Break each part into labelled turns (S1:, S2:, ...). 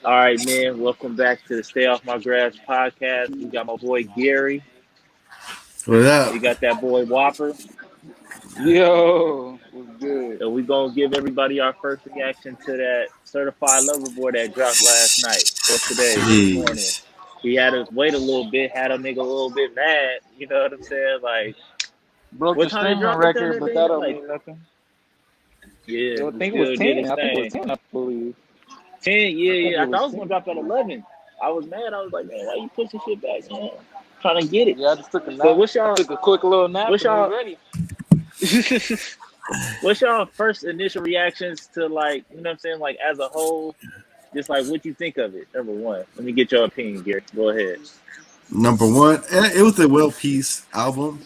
S1: All right, man. Welcome back to the Stay Off My Grass podcast. We got my boy Gary.
S2: What up?
S1: We got that boy Whopper.
S3: Yo, was good.
S1: So we gonna give everybody our first reaction to that Certified Lover Boy that dropped last night or today, this morning.
S2: Jeez.
S1: He had us wait a little bit, had a nigga a little bit mad. You know what I'm saying? Like,
S3: Broke
S1: what
S3: the
S1: time it
S3: streaming
S1: dropped on
S3: record,
S1: that
S3: but
S1: day?
S3: that don't
S1: Like,
S3: mean nothing.
S1: yeah,
S3: I
S1: he
S3: think it was
S1: still did
S3: 10.
S1: his
S3: I think it
S1: thing.
S3: was 10, I believe.
S1: 10,
S3: I
S1: yeah,
S3: think
S1: yeah.
S3: it
S1: I thought I
S3: was
S1: was gonna
S3: 10.
S1: drop at 11. I was mad. I was like, man, why you pushing shit back, man? Trying to get it.
S3: Yeah, I just took a
S1: But
S3: nap. I took a quick little nap
S1: what's
S3: and was
S1: y'all,
S3: ready.
S1: what's y'all first initial reactions to, like, you know what I'm saying, like, as a whole, just like what you think of it? Number one, let me get your opinion, Gary. Go ahead.
S2: Number one, it was a well pieced album.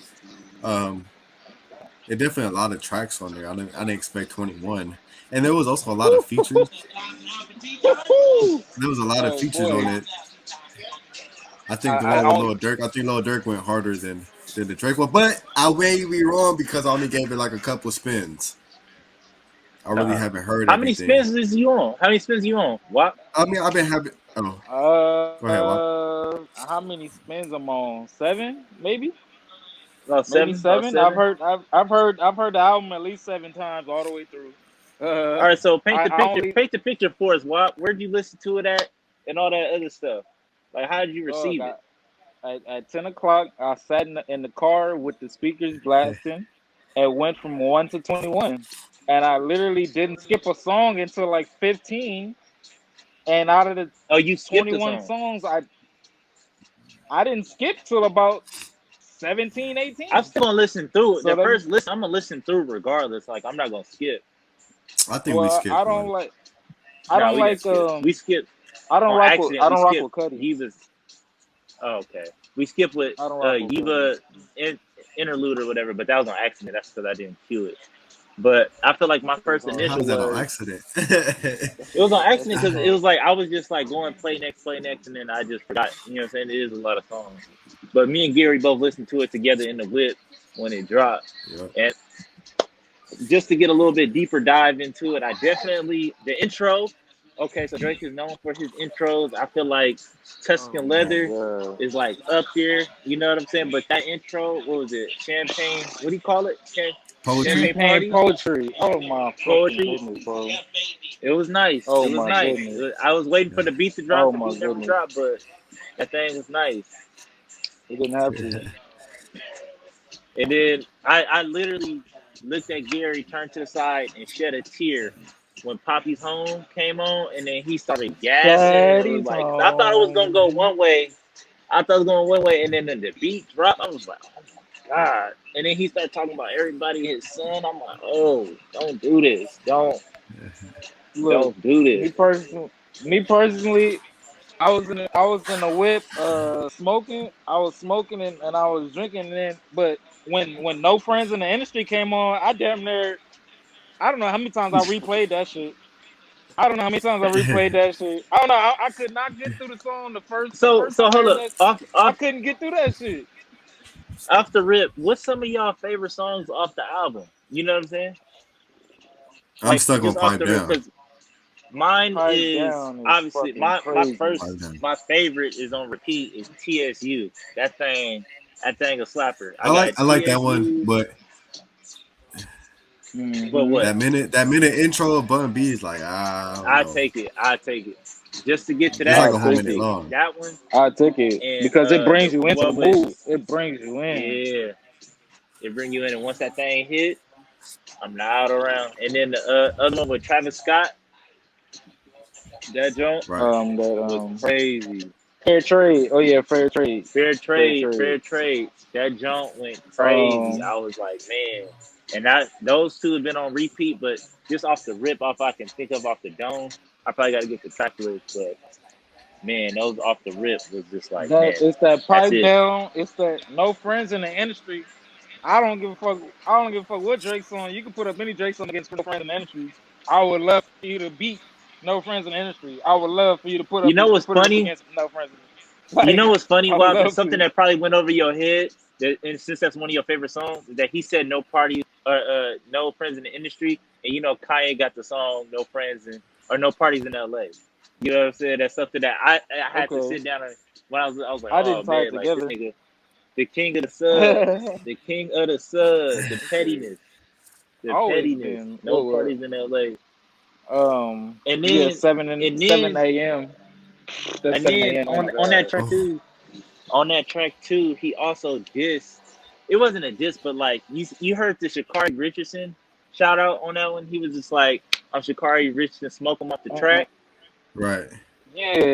S2: It definitely a lot of tracks on there. I didn't expect 21, and there was also a lot of features. There was a lot of
S3: Hey,
S2: features on
S3: boy.
S2: it. I think the
S3: I
S2: one with
S3: don't.
S2: Lil Durk. I think Lil Durk went harder than the Drake one, but I may be wrong because I only gave it like a couple spins. I really haven't heard
S1: How many
S2: everything.
S1: spins is you on? How many spins you on? What?
S2: I mean, I've been having. Oh, go ahead, Wop.
S3: How many spins I'm on? 7, maybe?
S1: About
S3: Maybe
S1: seven? About
S3: 7. I've
S1: seven?
S3: heard. I've heard the album at least 7 times all the way through.
S1: All right, so paint the
S3: I
S1: picture.
S3: only.
S1: Paint the picture for us. What? Where'd you listen to it at, and all that other stuff? Like, how did you
S3: Dog,
S1: receive it?
S3: at 10 o'clock, I sat in the car with the speakers blasting and went from 1 to 21. And I literally didn't skip a song until like 15. And out of the
S1: Oh, you skipped a
S3: 21
S1: song.
S3: songs, I didn't skip till about 17,
S1: I'm
S3: 18.
S1: still gonna listen through it.
S3: So
S1: The
S3: that,
S1: first listen, I'm gonna listen through regardless. Like, I'm not gonna skip.
S2: I think we
S3: well,
S2: skipped one.
S3: I
S1: No,
S3: don't
S1: we didn't
S3: like,
S1: skip. We skipped
S3: I don't
S1: on
S3: rock with,
S1: accident.
S3: I
S1: We
S3: don't rock
S1: skipped
S3: with Cudi.
S1: Yiva's. Oh, okay. We skipped with
S3: I don't rock with Cudi.
S1: Yiva interlude or whatever, but that was on accident. That's because I didn't cue it. But I feel like my first
S2: How
S1: initial
S2: is that on
S1: was
S2: accident?
S1: it was on
S3: That's
S1: accident
S3: his
S1: because it
S3: fault.
S1: was like I was just like going play next, and then I just forgot. You know what I'm saying? It is a lot of songs. But me and Gary both listened to it together in the whip when it dropped.
S2: Yep.
S1: And just to get a little bit deeper dive into it, I definitely the intro. Okay, so Drake is known for his intros. I feel like
S2: Oh
S1: Tuscan
S2: man.
S1: Leather
S3: Yeah.
S1: is like up there. You know what I'm saying? But that intro, what was it? Champagne. What do you call it?
S2: Poetry.
S1: Champagne
S3: Champagne
S1: party.
S3: poetry. Oh my fucking
S1: Poetry.
S3: goodness, bro.
S1: It was nice.
S3: Oh
S1: It was
S3: my
S1: nice.
S3: goodness.
S1: I was waiting for
S2: Yeah.
S1: the beat to drop.
S3: Oh
S1: The
S3: my
S1: beat never
S3: goodness.
S1: dropped, but that thing was nice.
S3: It didn't have to.
S1: And then I literally looked at Gary, turned to the side, and shed a tear when Poppy's Home came on, and then he started gasping. It was
S3: Daddy's
S1: like, 'cause I thought it was gonna go
S3: home.
S1: one way. I thought it was going one way, and then the beat dropped. I was like, oh my god! And then he started talking about everybody, his son. I'm like, oh, don't do this.
S3: Look,
S1: Don't do
S3: me
S1: this.
S3: personally, me personally, I was in a whip, smoking. I was smoking and I was drinking. And then, but when No Friends in the Industry came on, I damn near, I don't know how many times I replayed that shit. I don't know how many times I replayed that shit. I don't know. I could not get through the song the
S1: So
S3: first time I
S1: hold
S3: heard
S1: up,
S3: that.
S1: off
S3: I
S1: off
S3: couldn't get through that shit.
S1: off the rip. What's some of y'all favorite songs off the album? You know what I'm saying?
S2: I'm
S1: Like
S2: stuck on
S1: just off
S2: pipe
S1: the rip,
S2: down.
S1: because mine
S3: Pipe
S1: is
S3: down is
S1: obviously
S3: fucking
S1: my
S3: crazy.
S1: first
S2: Pipe down.
S1: my favorite is on repeat is TSU. That thing a slapper. I
S2: I
S1: got
S2: like that one,
S1: TSU.
S2: but
S1: But
S3: Hmm.
S1: what?
S2: that minute intro of Bun B is like I don't
S1: I
S2: know.
S1: take it. I take it. Just to get to
S2: It's
S1: that,
S2: like
S3: I
S2: a whole
S1: I
S3: take
S2: minute
S3: it.
S1: take it.
S2: long.
S1: That one
S3: I take it
S1: and
S3: because it brings
S1: the
S3: you into the
S1: one with
S3: mood. It brings you in.
S1: yeah, it bring you in, and once that thing hit, I'm not around. And then the other one with Travis Scott, that joint
S2: Right.
S3: That
S1: was crazy.
S3: fair trade. Oh yeah, fair trade.
S1: Fair
S3: Fair
S1: trade,
S3: trade.
S1: fair trade. That jump went crazy.
S3: Um,
S1: I was like, man. And those two have been on repeat, but just off the rip, off I can think of off the dome, I probably got to get the track list. But man, those off the rip was just like,
S3: that
S1: man,
S3: it's that
S1: that's
S3: pipe
S1: it.
S3: down. It's that No Friends in the Industry. I don't give a fuck. I don't give a fuck what Drake song. You can put up any Drake song against No Friends in the Industry. I would love for you to beat No Friends in the Industry. I would love for you to
S1: You know what's
S3: put it up
S1: funny?
S3: against No Friends.
S1: You know
S3: Like
S1: what's funny,
S3: I would
S1: Wop, and
S3: love
S1: something
S3: to.
S1: that probably went over your head, that, and since that's one of your favorite songs, is that he said no parties or No Friends in the Industry, and you know Kanye got the song No Friends in or No Parties in LA. You know what I'm saying? That's something that I had to
S3: Okay,
S1: sit down and when I was like,
S3: I
S1: oh
S3: didn't tie it
S1: man, like this
S3: together.
S1: nigga, the king of the subs, the king of the subs, the
S3: Always
S1: pettiness,
S3: been.
S1: No
S3: What was
S1: Parties in LA, and
S3: yeah,
S1: then and
S3: seven
S1: then
S3: a.m. That's
S1: and
S3: seven
S1: then
S3: a.m. Oh my
S1: on that
S3: god.
S1: track
S2: Oh,
S1: too. On that track too, he also dissed. It wasn't a diss, but like you heard the Shakari Richardson shout out on that one. He was just like, "I'm Shakari Richardson, smoke him off the
S3: Uh,
S1: track."
S2: right.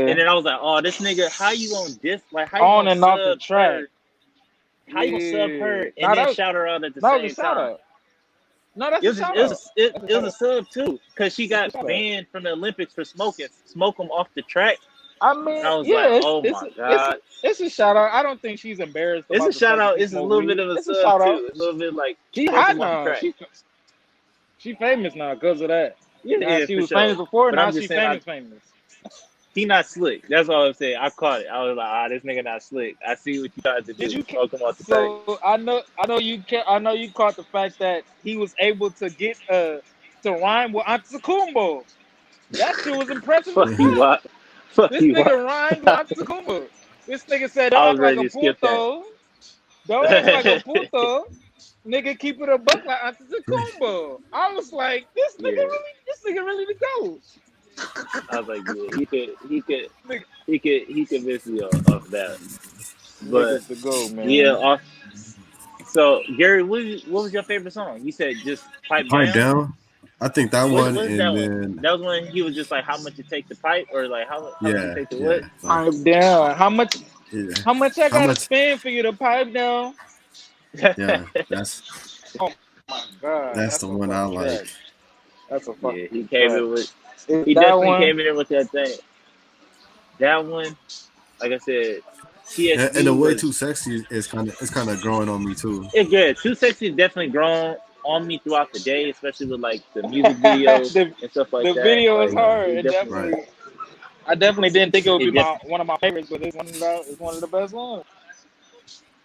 S1: And
S3: yeah,
S1: then I was like, "Oh, this nigga, how you gonna diss? Like, how you
S3: on
S1: gonna
S3: and off the
S1: sub
S3: track.
S1: her? How you gonna sub
S3: Yeah,
S1: her and then shout her out at the
S3: that was a
S1: same
S3: shout
S1: time?"
S3: out. No, that's
S1: It
S3: a
S1: was
S3: shout out. That's a
S1: it
S3: shout
S1: was a
S3: out.
S1: sub too because she
S3: That's a
S1: got
S3: shout out.
S1: banned from the Olympics for smoking. Smoke him off the track,
S3: I
S1: and
S3: mean,
S1: I was like,
S3: yeah,
S1: "Oh my god."
S3: it's a shout out. I don't think she's embarrassed
S1: It's a
S3: about the
S1: shout
S3: fact that
S1: out.
S3: she
S1: It's a
S3: smoked
S1: little bit
S3: weed.
S1: of a
S3: It's a
S1: sub
S3: shout out.
S1: too. A little bit like
S3: She
S1: smoke
S3: hot
S1: him off the
S3: now.
S1: track.
S3: She famous now because of that.
S1: Yeah,
S3: Now
S1: yeah,
S3: she
S1: for
S3: was
S1: sure.
S3: famous before.
S1: But
S3: Now
S1: I'm
S3: she
S1: just saying,
S3: famous.
S1: he not slick. That's all I'm saying. I caught it. I was like, this nigga not slick. I see what you tried to
S3: Did
S1: do.
S3: you?
S1: Smoke him off the track.
S3: So I know you caught the fact that he was able to get to rhyme with Antetokounmpo. That shit was impressive as
S1: Fuck you
S3: fuck.
S1: up. Fuck
S3: This
S1: you up.
S3: nigga rhymed with Antetokounmpo. This nigga said,
S1: I
S3: "Don't
S1: was
S3: act like
S1: ready
S3: a
S1: to skip that.
S3: puto. Don't act like a puto. Nigga, keep it a buck like Antetokounmpo." I was like,
S1: Yeah.
S3: this nigga really the GOAT.
S1: I was like, yeah,
S3: Nigga,
S1: he could miss me off that. But
S3: niggas the GOAT,
S1: yeah,
S3: man.
S1: off. So Gary, what was your favorite song? You said just pipe
S2: Pipe
S1: down.
S2: down. I think that one,
S1: What is that
S2: and
S1: one?
S2: then
S1: That was when he was just like, how much it take to pipe, or like how much it
S2: yeah,
S1: take to what?
S2: yeah, like
S3: Pipe down.
S2: yeah.
S3: How much I
S2: How
S3: gotta
S2: much?
S3: spend for you to pipe down?
S2: Yeah, that's
S3: Oh my god,
S2: that's
S3: that's
S2: the
S3: a
S2: one I
S3: fucking
S2: like.
S3: track. That's a
S1: Yeah,
S3: fucking
S1: he came
S3: track.
S1: in with.
S3: Is
S1: He
S3: that
S1: definitely
S3: one?
S1: came in with that thing. That one, like I said,
S2: And the
S1: TSU
S2: way too
S1: was
S2: sexy is kind of growing on me too.
S1: it's good. Too Sexy has definitely grown on me throughout the day, especially with like the music video
S3: the
S1: and stuff like
S3: the
S1: that.
S3: video is
S1: Like
S2: Yeah,
S3: hard.
S1: it
S3: It
S1: definitely,
S2: right.
S3: definitely. I definitely didn't think it would be
S1: it definitely,
S3: one of my favorites, but it's one of the best ones.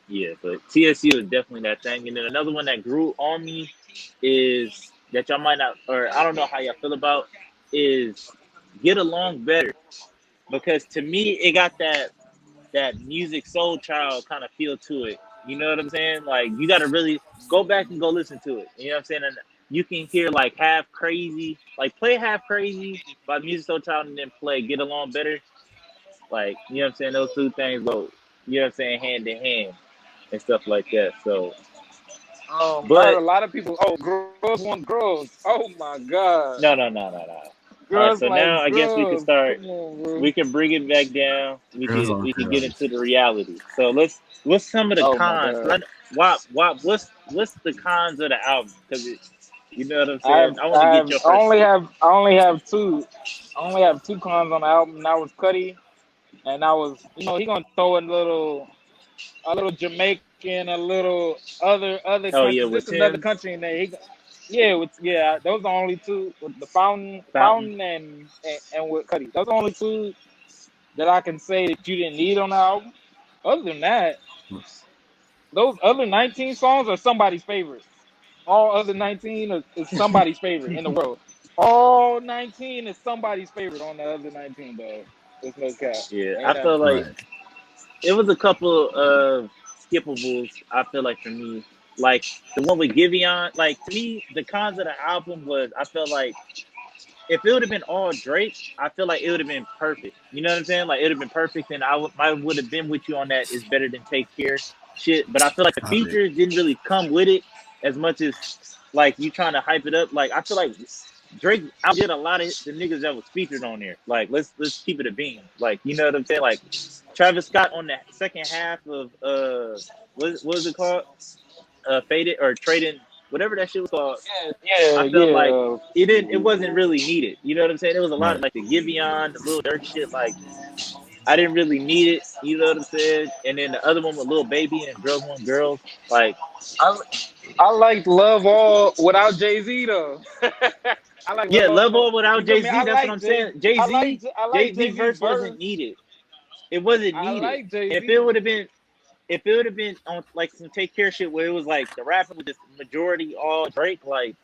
S1: yeah. But TSU is definitely that thing. And then another one that grew on me is that y'all might not, or I don't know how y'all feel about, is Get Along Better because to me it got that music soul child kind of feel to it. You know what I'm saying? Like you got to really go back and go listen to it. You know what I'm saying? And you can hear like Half Crazy, like play Half Crazy by Music Soul Child and then play Get Along Better. Like you know what I'm saying? Those two things go, you know what I'm saying, hand in hand and stuff like that. So,
S3: I heard
S1: but
S3: a lot of people. Oh, girls want girls. Oh my god,
S1: no. All right,
S3: girls
S1: so now
S3: like
S1: I guess we can
S3: girls.
S1: start.
S3: Come on, bro.
S1: We can bring it back down.
S2: Girls on
S1: We can get
S2: girls.
S1: into the reality. So what's some of the
S3: Oh my
S1: cons?
S3: god.
S1: What's the cons of the album? Because you know what I'm saying. I want to get your first take.
S3: I only have two. I only have two cons on the album. That was Cuddy, and that was he gonna throw a little Jamaican, a little other
S1: Oh yeah,
S3: country,
S1: with
S3: just another
S1: Tim's
S3: country in there. Those are the only two with the
S1: Fountain.
S3: and with Cuddy. Those are the only two that I can say that you didn't need on the album. Other than that, those other 19 songs are somebody's favorite. All other 19 is somebody's favorite in the world. All 19 is somebody's favorite on the other 19, though. There's no cap.
S1: Yeah, I
S3: Ain't that?
S1: feel like
S2: Right.
S1: it was a couple of skippables. I feel like for me, like the one with Giveon. Like to me, the cons of the album was I felt like if it would have been all Drake, I feel like it would have been perfect. You know what I'm saying? Like it would have been perfect, and I would have been with you on that. It's better than Take Care shit. But I feel like the
S2: Stop it.
S1: features didn't really come with it as much as like you trying to hype it up. Like I feel like Drake outdid a lot of the niggas that was featured on there. Like let's keep it a beam. Like you know what I'm saying? Like Travis Scott on the second half of what was it called? Faded or Trading, whatever that shit was called. I felt like
S3: Yeah.
S1: it wasn't really needed. You know what I'm saying? It was a lot of
S2: Right.
S1: like the Giveon, the Lil Durk shit. Like I didn't really need it. You know what I'm saying? And then the other one with Lil Baby and Girls Want Girls. Like
S3: I liked Love All without Jay-Z though. I like
S1: yeah,
S3: Love
S1: Love
S3: All.
S1: All without
S3: You feel
S1: Jay
S3: me?
S1: Z. That's what I'm saying. Jay Z
S3: I like
S1: Jay Z
S3: Jay-Z's
S1: verse wasn't
S3: verse.
S1: needed. It wasn't
S3: I
S1: needed.
S3: like
S1: If it
S3: Jay-Z.
S1: would have been if it would have been on like some Take Care shit where it was like the rapping was just majority all Drake, like,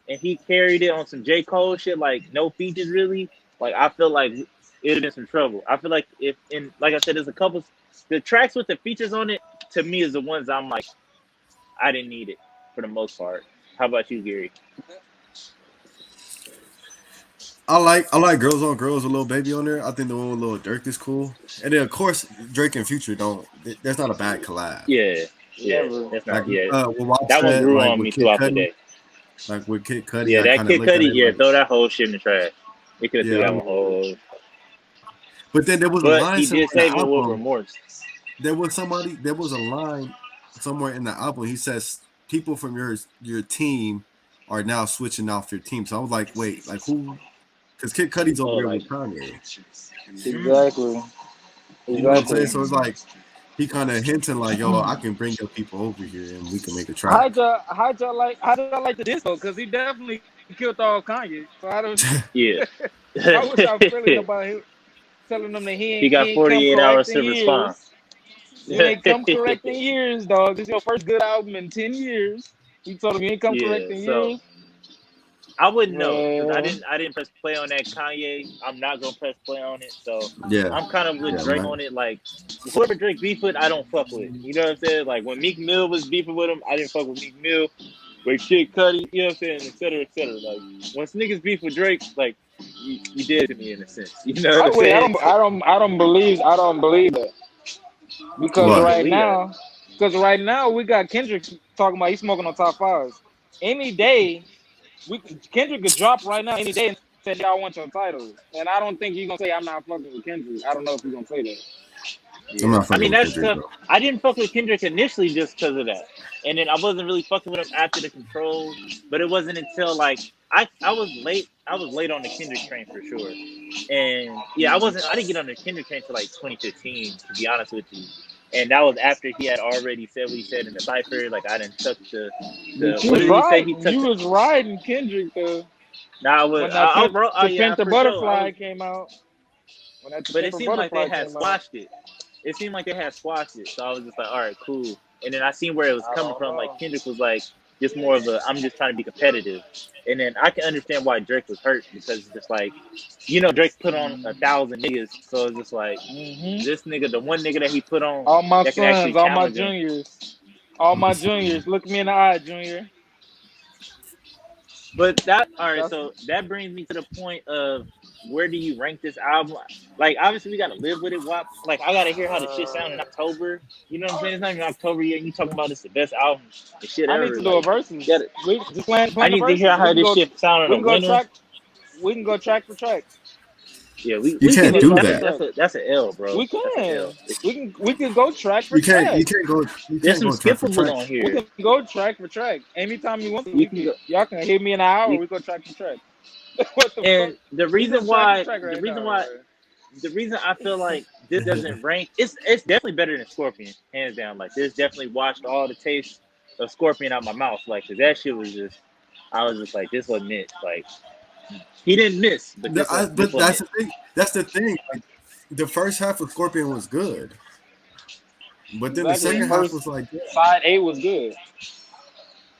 S1: and he carried it on some J. Cole shit, like no features really, like I feel like it'd have been some trouble. I feel like if in like I said, there's a couple the tracks with the features on it to me is the ones I'm like I didn't need it for the most part. How about you, Gary?
S2: I like Girls on Girls with Lil Baby on there. I think the one with Lil Durk is cool. And then of course Drake and Future don't. There's not a bad collab.
S1: Yeah,
S3: Never.
S1: that's not
S2: Like
S1: that one grew on me throughout the day.
S2: Like with Kid Cudi.
S1: Yeah, that Kid Cudi,
S2: like,
S1: throw that whole shit in the trash. He could have threw that one whole.
S2: But then there was a
S1: But
S2: line
S1: he did
S2: somewhere in
S1: save
S2: the
S1: it with
S2: album.
S1: remorse.
S2: There was a line somewhere in the album. He says people from your team are now switching off your team. So I was like, wait, like who? Because Kid Cudi's over here with Kanye.
S3: Exactly.
S2: You know what I'm saying? So it's like he kind of hinting like, yo, I can bring your people over here and we can make a track.
S3: How did I like the disco? Because he definitely killed all Kanye. So I don't.
S1: Yeah.
S3: I wish I was feeling about him, telling them that
S1: He got 48 hours to respond.
S3: You ain't come correct in years, dog. This is your first good album in 10 years. He told him you ain't come correct in years.
S1: I wouldn't know because I didn't press play on that Kanye. I'm not gonna press play on it, so I'm kind of with Drake on it. Like whoever Drake beef with, I don't fuck with. You know what I'm saying? Like when Meek Mill was beefing with him, I didn't fuck with Meek Mill. With Kid Cudi, you know what I'm saying, et cetera, et cetera. Like once niggas beef with Drake, like you did to me in a sense. You know what I'm saying?
S3: I don't believe that because right now we got Kendrick talking about he's smoking on top fives. Any day. Kendrick could drop right now any day and say y'all want your titles, and I don't think he's gonna say I'm not fucking with Kendrick. I don't know if he's gonna say that.
S1: Yeah. I mean that's tough. I didn't fuck with Kendrick initially just because of that, and then I wasn't really fucking with him after the Control. But it wasn't until like I was late. I was late on the Kendrick train for sure, and yeah, I didn't get on the Kendrick train till like 2015 to be honest with you. And that was after he had already said what he said in the cipher. Like I didn't touch the what did he say? He took.
S3: You was riding Kendrick though.
S1: Nah, I was.
S3: The Butterfly came out.
S1: But it seemed like they had squashed it. It seemed like they had squashed it. So I was just like, all right, cool. And then I seen where it was coming from. Like Kendrick was like just more of I'm just trying to be competitive. And then I can understand why Drake was hurt because it's just like, Drake put on 1,000 niggas. So it's just like, this nigga, the one nigga that he put on.
S3: All my sons, all my juniors. All my juniors. Look me in the eye, Junior.
S1: But so that brings me to the point of where do you rank this album? Like, obviously, we got to live with it. Like, I got to hear how the shit sound in October. You know what I'm saying? It's not even October yet. You talking about it's the best album and shit ever.
S3: I need to do a versus.
S1: I need to hear how this shit sound in the winter.
S3: We can go track for track.
S1: Yeah, we
S2: can't do that.
S1: That's an L, bro.
S3: We can. We can go track for track.
S2: You can't go.
S1: There's some skippables on here.
S3: We can go track for track. Anytime you want to. Y'all can hit me in an hour. We go track for track.
S1: And the reason I feel like this doesn't rank, it's definitely better than Scorpion, hands down. Like this definitely washed all the taste of Scorpion out my mouth. Like, cause that shit was just, I was just like, this wasn't it. Like, he didn't miss, but
S2: that's the thing. That's the thing. Like, the first half of Scorpion was good, but then the second half was like
S3: side A was good.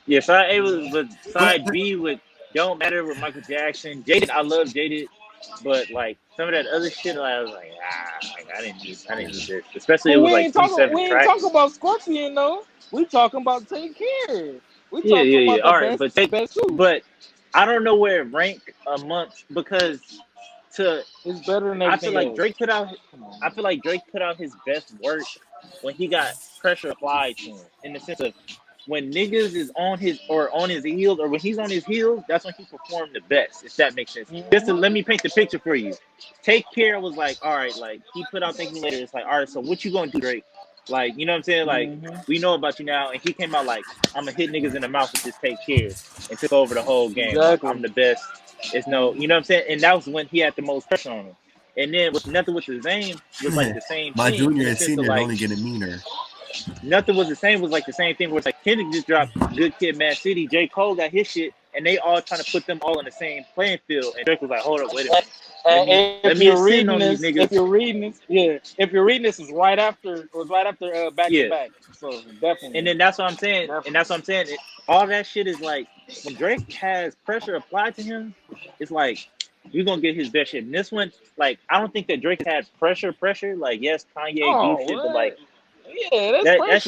S1: Yeah, side A was, but side B with Don't Matter with Michael Jackson. Jaded, I love Jaded, but like some of that other shit, I was like, I didn't need this. Especially it was like 27
S3: we
S1: tracks.
S3: We ain't talking about Scorpion though. We talking about Take Care.
S1: Yeah. All right, but I don't know where it ranked amongst because
S3: it's better than everything
S1: I feel like
S3: else.
S1: Drake put out his best work when he got pressure applied to him, in the sense of when niggas is on his heels, or when he's on his heels, that's when he performed the best, if that makes sense. Just to let me paint the picture for you. Take Care was like, all right, like he put out Thank Me Later. It's like, all right, so what you gonna do, Drake? Like, you know what I'm saying? Like, we know about you now. And he came out like, I'm gonna hit niggas in the mouth with this Take Care, and took over the whole game.
S3: Exactly.
S1: I'm the best. It's no, you know what I'm saying? And that was when he had the most pressure on him. And then with Nothing Was the Same was like the same
S2: My
S1: thing.
S2: junior and senior are only getting meaner.
S1: Nothing Was the Same was like the same thing where it's like Kendrick just dropped Good Kid, Mad City. J. Cole got his shit, and they all trying to put them all in the same playing field. And Drake was like, "Hold up, wait a minute.
S3: And
S1: Let
S3: if
S1: me
S3: you're
S1: ascend
S3: reading
S1: on these
S3: this,
S1: niggas."
S3: if you're reading this, is right after back
S1: Yeah.
S3: to back. So definitely.
S1: And then that's what I'm saying. And that's what I'm saying. All that shit is like when Drake has pressure applied to him, it's like you're gonna get his best shit. And this one, like, I don't think that Drake has had pressure. Like, yes, Kanye do shit, but like
S3: Yeah, that's
S1: that
S3: pressure.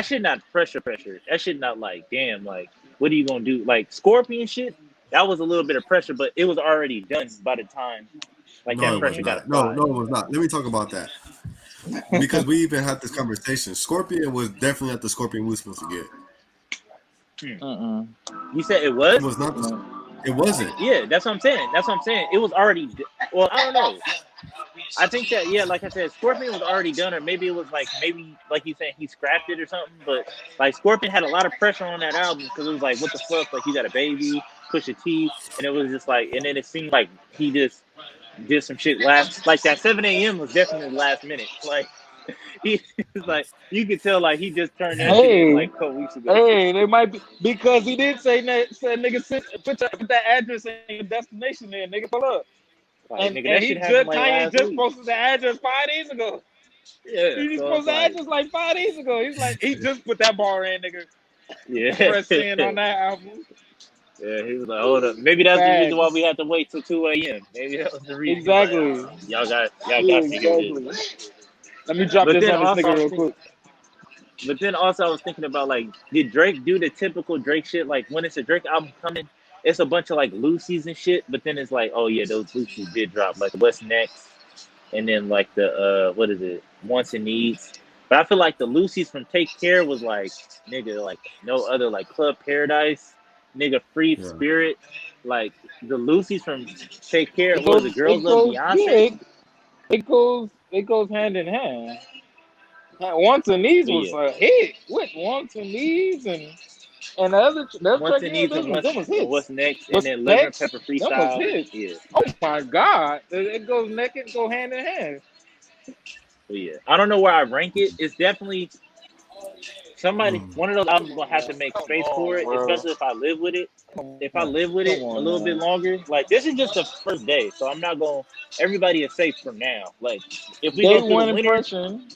S1: shit not pressure. That shit not like, damn, like, what are you gonna do? Like Scorpion shit, that was a little bit of pressure, but it was already done by the time like
S2: No,
S1: that
S2: it was
S1: pressure got
S2: not. No,
S1: applied.
S2: it was not. Let me talk about that. Because we even had this conversation. Scorpion was definitely not the Scorpion we were supposed to get.
S1: You said it
S2: It
S1: was?
S2: was not. It wasn't.
S1: Yeah, that's what I'm saying. It was already. Well, I don't know. I think that, yeah, like I said, Scorpion was already done, or maybe it was like you saying he scrapped it or something. But like Scorpion had a lot of pressure on that album because it was like, what the fuck? Like, he got a baby, Pusha T, and it was just like, and then it seemed like he just did some shit last. Like that 7 a.m. was definitely last minute. Like he was like, you could tell like he just turned that shit in like a couple weeks ago.
S3: Hey, they might be, because he did say that. Said nigga, put that address and your destination there, nigga. Pull up.
S1: Like,
S3: And,
S1: nigga,
S3: and
S1: that
S3: he
S1: shit
S3: just
S1: happened like
S3: Kanye
S1: last
S3: just
S1: week.
S3: posted the address 5 days ago.
S1: Yeah,
S3: He just
S1: so
S3: posted the
S1: like,
S3: address like 5 days ago. He's like, he just put that bar in, nigga.
S1: yeah.
S3: Press in on that album.
S1: Yeah, he was like, hold up. Maybe that's the reason why
S3: Facts.
S1: we had to wait till 2 a.m. Maybe that was the reason.
S3: Exactly.
S1: Like, y'all got
S3: Yeah,
S1: to figure
S3: exactly.
S1: this.
S3: Let me drop
S1: But
S3: this
S1: then
S3: on this
S1: also,
S3: nigga real quick.
S1: But then also, I was thinking about like, did Drake do the typical Drake shit? Like when it's a Drake album coming, it's a bunch of like Lucy's and shit. But then it's like, oh yeah, those Lucy's did drop. Like What's Next, and then like the what is it, Wants and Needs. But I feel like the Lucy's from Take Care was like, nigga, like no other, like Club Paradise, nigga, Free
S2: Yeah.
S1: Spirit. Like the Lucy's from Take Care was the Girls Love Beyonce.
S3: It goes hand in hand. Wants and Needs was a hit. With Wants and Needs and the other
S1: Wants and Needs and What's Next, and then Liver and Pepper Freestyle.
S3: That was hits.
S1: Yeah.
S3: Oh my God, it goes naked, go hand in hand.
S1: But yeah, I don't know where I rank it. It's definitely one of those albums gonna have to make space for it, especially if I live with it. If I live with it a little bit longer, like this is just the first day, so I'm not gonna. Everybody is safe from now. Like if we go through the winter,
S3: impression.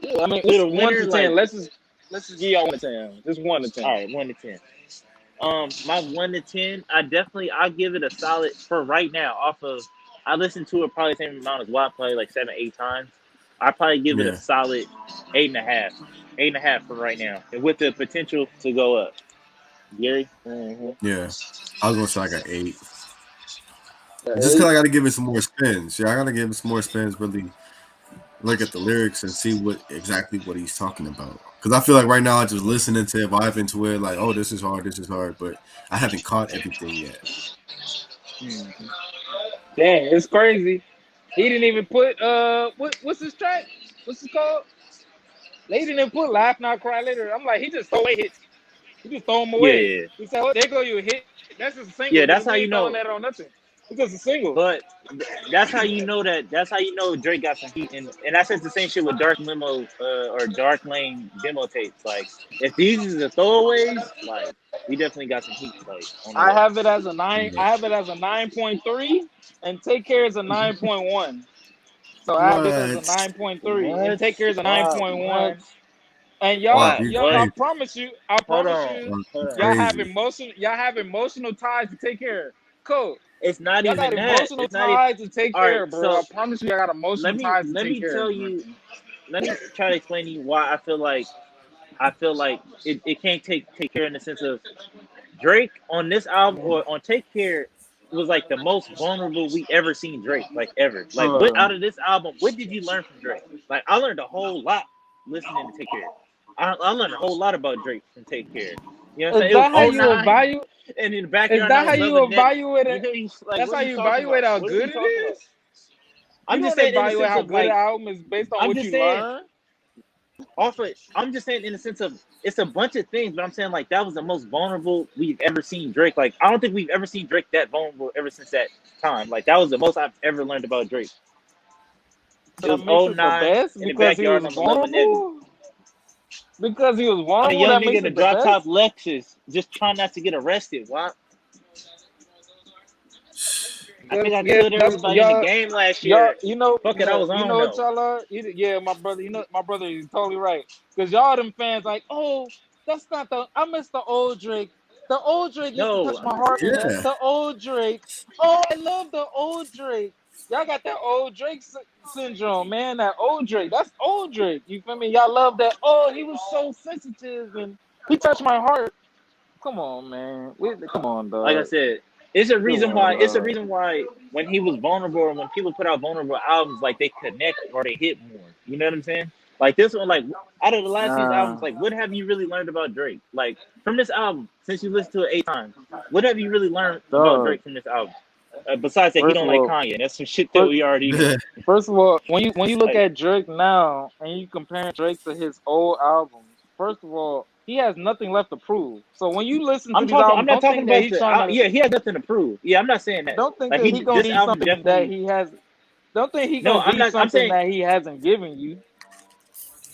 S3: Yeah, I mean, it's 1 to 10.
S1: like,
S3: let's just give y'all 1 to 10. Just 1 to 10.
S1: All right, 1 to 10. My 1 to 10, I give it a solid for right now. I listened to it probably the same amount as Watt, probably like 7, 8 times. I probably give it a solid 8.5. 8.5 for right now, and with the potential to go up. Gary?
S3: Mm-hmm.
S2: Yeah, I was gonna say like an 8. Just because I got to give it some more spins. Yeah, I got to give it some more spins. Really look at the lyrics and see what he's talking about. Because I feel like right now I'm just listening to it, vibing to it, like, oh, this is hard, but I haven't caught everything yet.
S3: Mm-hmm. Dang, it's crazy. He didn't even put what's his track? What's it called? They didn't even put Laugh Now Cry Later. I'm like, he just throw away hits. He just throw them away.
S1: Yeah.
S3: He said, "Oh, there go your hit." That's just a single.
S1: Yeah, that's how you know.
S3: That on nothing. It's just a single.
S1: But that's how you know Drake got some heat, and that's just the same shit with Dark Limo or Dark Lane demo tapes. Like if these is the throwaways, like we definitely got some heat. Like
S3: I have it as a 9. I have it as a 9.3, and Take Care is a 9.1. So I have it as a 9.3, and Take Care is a 9.1. And y'all, I promise you, y'all have emotional ties to Take Care. Cool.
S1: It's not
S3: y'all
S1: even
S3: got
S1: that.
S3: Emotional
S1: it's
S3: ties to Take Care,
S1: right,
S3: bro.
S1: So
S3: I promise you, I got emotional ties to Take Care.
S1: Let me try to explain to you why I feel like it can't take Care in the sense of Drake on this album or on Take Care was like the most vulnerable we ever seen Drake, like ever. Like what out of this album, what did you learn from Drake? Like I learned a whole lot listening to Take Care. I learned a whole lot about Drake from Take Care. You know what I'm saying?
S3: Is that how you evaluate?
S1: And in the backyard,
S3: is that how you evaluate it? That's how you evaluate how good it is.
S1: I'm just saying
S3: evaluate how good an album is based on what you learn.
S1: I'm just saying in the sense of it's a bunch of things, but I'm saying like that was the most vulnerable we've ever seen Drake. Like I don't think we've ever seen Drake that vulnerable ever since that time. Like that was the most I've ever learned about Drake. It was 09 in the backyard. I'm vulnerable.
S3: because he was
S1: I'm a
S3: vulnerable,
S1: young
S3: that
S1: nigga
S3: makes
S1: in a
S3: it the
S1: drop top
S3: best.
S1: Lexus, just trying not to get arrested. Why? I think I
S3: Yeah,
S1: killed
S3: that's
S1: everybody in the game last
S3: y'all.
S1: year. Fuck it, I was
S3: You
S1: on
S3: know what
S1: though.
S3: y'all are. Yeah, my brother. My brother is totally right. Because y'all them fans like, oh, that's not the. I miss the old Drake. The old Drake used to
S1: No,
S3: touch
S1: I'm
S3: my
S1: not
S3: heart,
S1: saying
S3: and
S1: that.
S2: Yeah.
S3: the old Drake. Oh, I love the old Drake. Y'all got that old Drake syndrome, man. That old Drake. That's old Drake. You feel me? Y'all love that. Oh, he was so sensitive and he touched my heart. Come on, man. Come on,
S1: Like I
S3: dog.
S1: said, it's a
S3: Come
S1: reason why.
S3: on,
S1: It's a
S3: dog.
S1: reason why when he was vulnerable, or when people put out vulnerable albums, like they connect or they hit more. You know what I'm saying? Like this one, like out of the last few albums, like what have you really learned about Drake? Like from this album, since you listened to it 8 times, what have you really learned about
S3: Dog.
S1: Drake from this album? Besides that, he
S3: First
S1: don't
S3: of
S1: like
S3: all,
S1: Kanye. That's some shit that
S3: first,
S1: we already know.
S3: first of all, when you look
S1: Like
S3: at Drake now and you compare Drake to his old albums, first of all, he has nothing left to prove. So when you listen to these
S1: I'm
S3: albums,
S1: not
S3: don't
S1: talking
S3: think that
S1: about
S3: he's trying to.
S1: yeah, he has nothing to prove. Yeah, I'm not saying that.
S3: Don't think
S1: Like
S3: that he gonna
S1: this
S3: need
S1: album
S3: something that
S1: definitely.
S3: he has. Don't think he
S1: No,
S3: gonna
S1: I'm
S3: be
S1: not. I'm
S3: something
S1: saying,
S3: that he hasn't given you.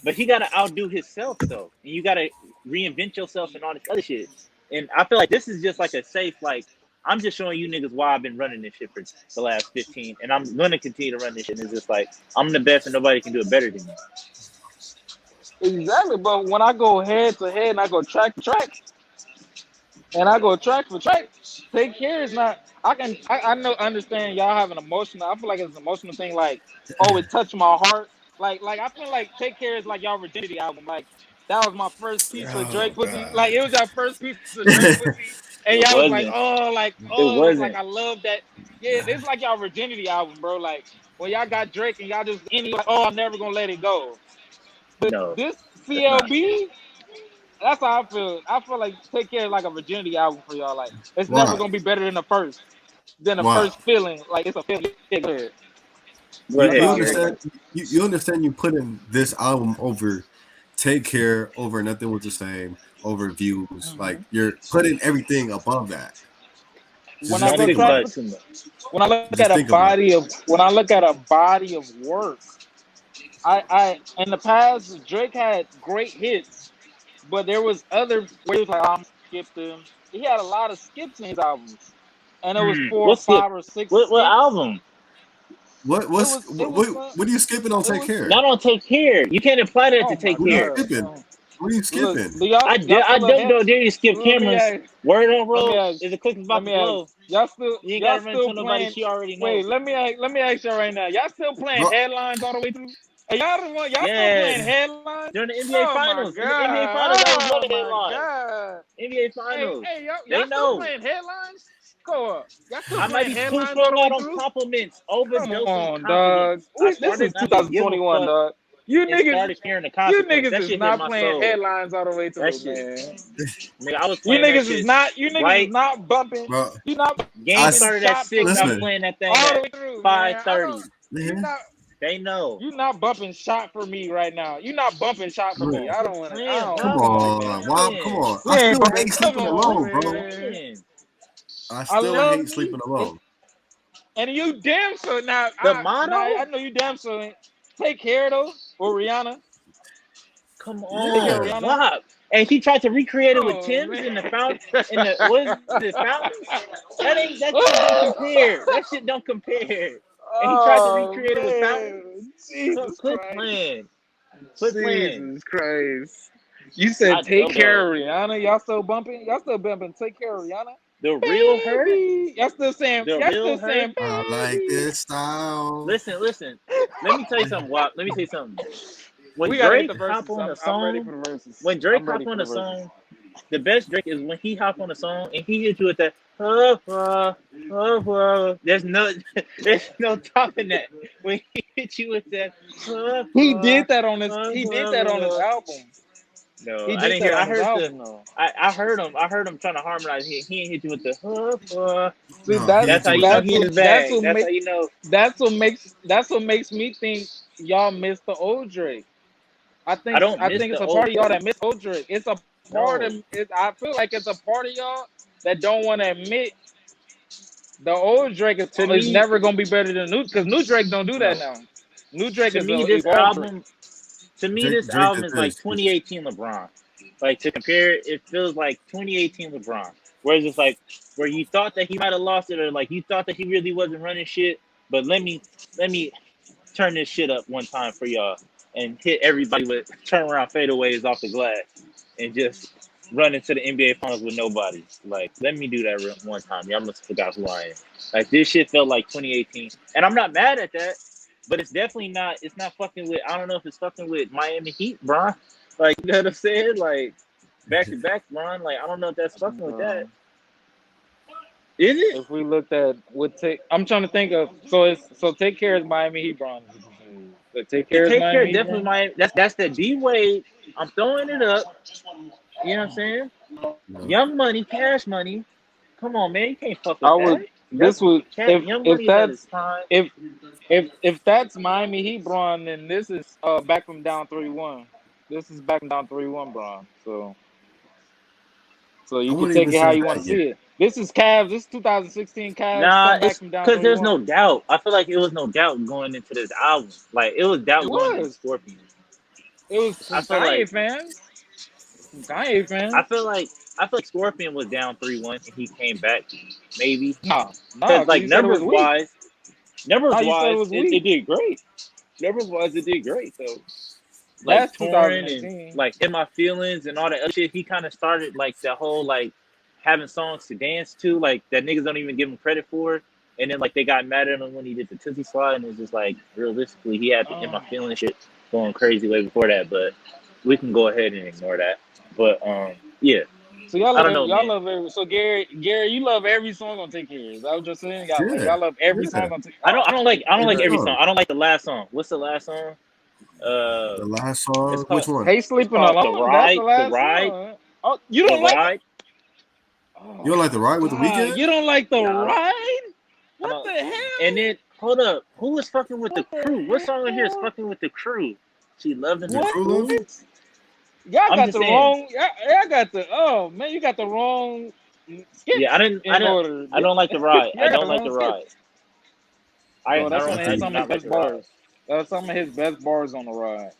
S1: but he got to outdo himself though, and you got to reinvent yourself and all this other shit. And I feel like this is just like a safe, like I'm just showing you niggas why I've been running this shit for the last 15, and I'm gonna continue to run this shit. And it's just like I'm the best, and nobody can do it better than me.
S3: Exactly, but when I go head to head and I go track for track and I go track for track, Take Care is not. I know understand y'all have an emotional. I feel like it's an emotional thing. Like, oh, it touched my heart. Like I feel like Take Care is like y'all virginity album. Like that was my first piece of
S2: Oh
S3: Drake pussy.
S2: God.
S3: Like it was your first piece of Drake pussy, and
S1: It
S3: y'all was like,
S1: wasn't. It
S3: like
S1: wasn't.
S3: I love that. Yeah, this is like y'all virginity album, bro. Like when y'all got Drake and y'all just any like, oh, I'm never gonna let it go. But
S1: No,
S3: this
S1: it's not.
S3: CLB, that's how I feel. I feel like Take Care is like a virginity album for y'all. Like it's never
S2: Why?
S3: gonna be better than the
S2: Why?
S3: first feeling. Like it's a feeling. Yeah, go ahead.
S1: Go
S2: You
S3: That's
S2: you
S3: how
S1: ahead,
S3: I
S1: Gary.
S3: feel
S2: understand?
S3: like.
S2: You understand? You putting this album over Take Care, over Nothing Was the Same, over Views. Like
S3: Mhm.
S2: you're putting everything above that.
S3: When I
S2: Just
S1: Y'all
S3: go
S2: think
S1: think
S3: track
S2: about
S1: about
S2: it.
S1: it
S3: for
S1: too much.
S3: when I look
S2: Just
S3: at a
S2: think about it.
S3: body of when I look at a body of work, I in the past Drake had great hits, but there was other where he was like, I'm skipped him. He had a lot of skips in his albums, and it was four, or
S1: What's skip?
S3: five, or six
S1: What
S3: skips.
S1: album?
S2: What
S3: It
S2: what's
S3: was it was some
S2: what are you skipping on
S3: it
S2: Take
S3: was
S2: Care?
S1: Not on Take Care. You can't apply that to
S3: oh my
S1: Take
S2: What are you
S1: Care.
S3: god.
S2: skipping? What are you
S3: Look,
S2: skipping?
S3: do y'all
S1: I
S3: still
S1: don't
S3: ahead?
S1: know. Dare you skip
S3: Let me
S1: cameras?
S3: ask.
S1: Word on
S3: Let me
S1: road.
S3: ask.
S1: Is the click's
S3: Let
S1: about to
S3: me ask.
S1: blow? You ain't
S3: Y'all
S1: gotta run
S3: still
S1: to nobody.
S3: playing?
S1: She already know.
S3: Wait, let me ask y'all right now. Y'all still playing
S2: Bro,
S3: headlines all the way through? Are y'all the one? Y'all still playing
S1: Yes.
S3: headlines?
S1: During the NBA
S3: Oh my
S1: finals. In the NBA
S3: god!
S1: finals, I was
S3: Oh
S1: running
S3: my
S1: headlines.
S3: god!
S1: NBA finals.
S3: Hey,
S1: They
S3: y'all still
S1: know.
S3: playing headlines? Go up. Y'all still
S1: I might
S3: playing
S1: be too
S3: headlines all
S1: strung
S3: the way
S1: out on
S3: through?
S1: compliments,
S3: Come
S1: overdosing
S3: on, dog.
S1: compliments. I
S3: This
S1: started
S3: is
S1: not to give a
S3: 2021,
S1: fuck
S3: dog. You
S1: and
S3: niggas,
S1: started hearing the consequence. That
S3: is
S1: shit hit
S3: not
S1: my
S3: playing
S1: soul.
S3: headlines all the way
S1: That
S3: through,
S1: shit,
S3: man.
S1: nigga, I was playing that shit
S3: You niggas is
S1: right.
S3: not bumping.
S2: bro,
S3: You not
S1: Game
S2: I
S3: bumping
S1: started at
S3: shot for
S1: 6. I'm
S3: me
S2: listen.
S1: playing that thing
S3: all the
S1: at
S3: way through, man. I don't.
S1: 5:30.
S3: You
S2: Man,
S3: not.
S1: They know.
S3: You not bumping shot for me right now. You not bumping shot for
S1: Come
S3: me.
S1: on,
S3: I
S1: quit
S3: don't want to. I
S1: playing,
S3: don't.
S2: come
S1: Wop.
S3: Come on,
S1: Quit
S3: man.
S2: on, Wop, come
S1: playing.
S2: on.
S3: We
S2: I
S3: ain't
S2: still
S3: bumping.
S2: hate
S3: Come
S2: sleeping
S3: on,
S1: Quit
S2: alone, bro.
S3: man.
S1: playing.
S2: I
S3: I
S2: still
S3: love
S2: hate sleeping
S3: it.
S2: alone.
S3: And you damn sure now.
S1: The
S3: I
S1: motto?
S3: know you damn sure ain't. Take Care though, or Rihanna.
S1: Come
S3: Take Care,
S2: Yeah.
S3: of
S1: on,
S3: Rihanna.
S1: Wop. And she tried to recreate it with
S3: Oh
S1: Tim's
S3: man.
S1: in the fountain, in the what is the fountains? That shit don't compare. That shit don't compare. And he tried to
S3: Oh
S1: recreate it with fountains.
S3: man. Jesus
S1: Quit
S3: Christ.
S1: playing. Quit playing.
S3: Jesus Christ. You said Take Care
S1: Yo,
S3: of Rihanna. Y'all still bumping? Y'all still bumping Take Care of Rihanna?
S1: the real her,
S3: Baby.
S1: the
S3: Y'all
S1: real
S3: still
S1: her.
S3: saying
S2: I like
S3: baby.
S2: this style.
S1: Listen. Let me tell you something, Wop. Let me tell you something. When
S3: We gotta get
S1: Drake
S3: the
S1: hop
S3: verses.
S1: on a
S3: I'm ready
S1: song,
S3: for the verses.
S1: when Drake
S3: I'm
S1: hop
S3: ready for
S1: on
S3: the
S1: a
S3: verses.
S1: song, the best Drake is when he hop on a song and he hit you with that there's no topping that. When he hit you with that
S3: He did that on his album.
S1: no,
S3: He
S1: I
S3: did
S1: didn't
S3: that
S1: hear.
S3: on his album though.
S1: I heard him trying to harmonize. He ain't hit you with the
S3: See
S2: No, he
S1: That's
S2: hit
S1: how
S2: you
S1: you
S2: with
S1: know
S2: that.
S1: he in his bag. That's how
S3: make
S1: you know.
S3: that's what makes me think y'all miss the old Drake.
S1: I don't
S3: I
S1: miss
S3: think it's
S1: the
S3: a part
S1: old
S3: of y'all
S1: Drake.
S3: that miss old Drake. It's a part
S1: No,
S3: of it. I feel like it's a part of y'all that don't want to admit the old Drake
S1: to
S3: is
S1: me,
S3: never gonna be better than new because new Drake don't do that
S1: no.
S3: now. New Drake
S1: To
S3: is
S1: me,
S3: a
S1: this
S3: evolved Drake.
S1: album To me,
S2: Drake
S1: this
S2: Drake
S1: album
S2: did
S1: is like
S2: this.
S1: 2018 LeBron. Like to compare it, it feels like 2018 LeBron. Whereas it's like where you thought that he might have lost it, or like you thought that he really wasn't running shit. But let me turn this shit up one time for y'all and hit everybody with turnaround fadeaways off the glass and just run into the NBA Finals with nobody. Like, let me do that one time. Y'all must have forgot who I am. Like, this shit felt like 2018. And I'm not mad at that, but it's definitely not, it's not fucking with, I don't know if it's fucking with Miami Heat, Bron. Like, you know what I'm saying? Like, back to back, Bron. Like, I don't know if that's fucking with that. Is it?
S3: If we looked at what take, I'm trying to think of. So Take Care is Miami Heat, Bron. Take Care is
S1: Take Care,
S3: Miami Heat,
S1: definitely
S3: Bron.
S1: Miami. That's the D Wade. I'm throwing it up. You know what I'm saying?
S2: No.
S1: Young Money, Cash Money. Come on, man. You can't fuck with
S3: I would.
S1: that.
S3: This would
S1: Young
S3: if
S1: Money is at his
S3: that's
S1: prime.
S3: if that's Miami Heat, Bron, then this is back from down 3-1. This is back from down 3-1, Bron. So you
S2: I
S3: can
S2: wouldn't
S3: take
S2: even
S3: it how
S2: say
S3: you want
S2: that
S3: to
S2: yet.
S3: see it. This is Cavs. This is 2016 Cavs
S1: Nah,
S3: come back
S1: it's
S3: from down
S1: because there's no
S3: 3-1.
S1: doubt. I feel like it was no doubt going into this album. Like, it was doubt
S3: It
S1: going into
S3: was.
S1: Scorpion.
S3: It was
S1: I
S3: some
S1: feel
S3: Kanye
S1: like
S3: fans. Some Kanye fans.
S1: I feel like Scorpion was down 3-1 and he came back, maybe.
S3: Nah,
S1: Because like
S3: you said it was
S1: numbers
S3: weak.
S1: wise,
S3: You said it was
S1: it
S3: weak.
S1: did great. Numbers wise, it did great. So like
S3: That's
S1: touring and
S3: 2018.
S1: like In My Feelings and all that other shit, he kind of started like that whole like having songs to dance to, like that niggas don't even give him credit for. And then like they got mad at him when he did the Tootsie Slide, and it's just like realistically he had the In My Feelings shit going crazy way before that. But we can go ahead and ignore that. But yeah.
S3: So y'all
S1: I
S3: love
S1: don't know, man.
S3: love every. So Gary, you love every song on Take Care. Is that what you're saying?
S2: Yeah.
S3: Y'all love every
S2: Yeah.
S3: song on Take.
S1: I don't like every
S2: song.
S1: song. I don't like the last song. What's the last song?
S2: The last
S1: It's
S2: song.
S1: called
S2: Which one?
S3: Hey,
S1: it's
S3: Sleeping
S1: called
S3: Alone. That's the last song. Oh, you
S1: the
S3: don't like it?
S1: ride.
S2: You don't like the ride with the
S3: God,
S2: weekend?
S3: you don't like the
S1: Nah,
S3: ride?
S1: I
S3: What
S1: don't.
S3: the hell?
S1: And then hold up, who was fucking with the
S3: What the
S1: crew? What song in here is
S3: hell?
S1: fucking with the crew? She loved him
S2: The
S1: in
S3: What?
S2: crew love?
S1: school.
S3: Y'all
S1: I'm
S3: got
S1: just
S3: the
S1: saying.
S3: wrong. Y'all got the. Oh man, you got the wrong
S1: Yeah,
S3: skits in order.
S1: I don't like the ride. I
S3: Y'all got
S1: don't
S3: the
S1: like
S3: wrong
S1: the ride.
S3: skits.
S1: I
S3: Oh, that's
S1: I do
S3: some of his
S1: not like
S3: best
S1: the ride.
S3: bars. That's some of his best bars on the ride.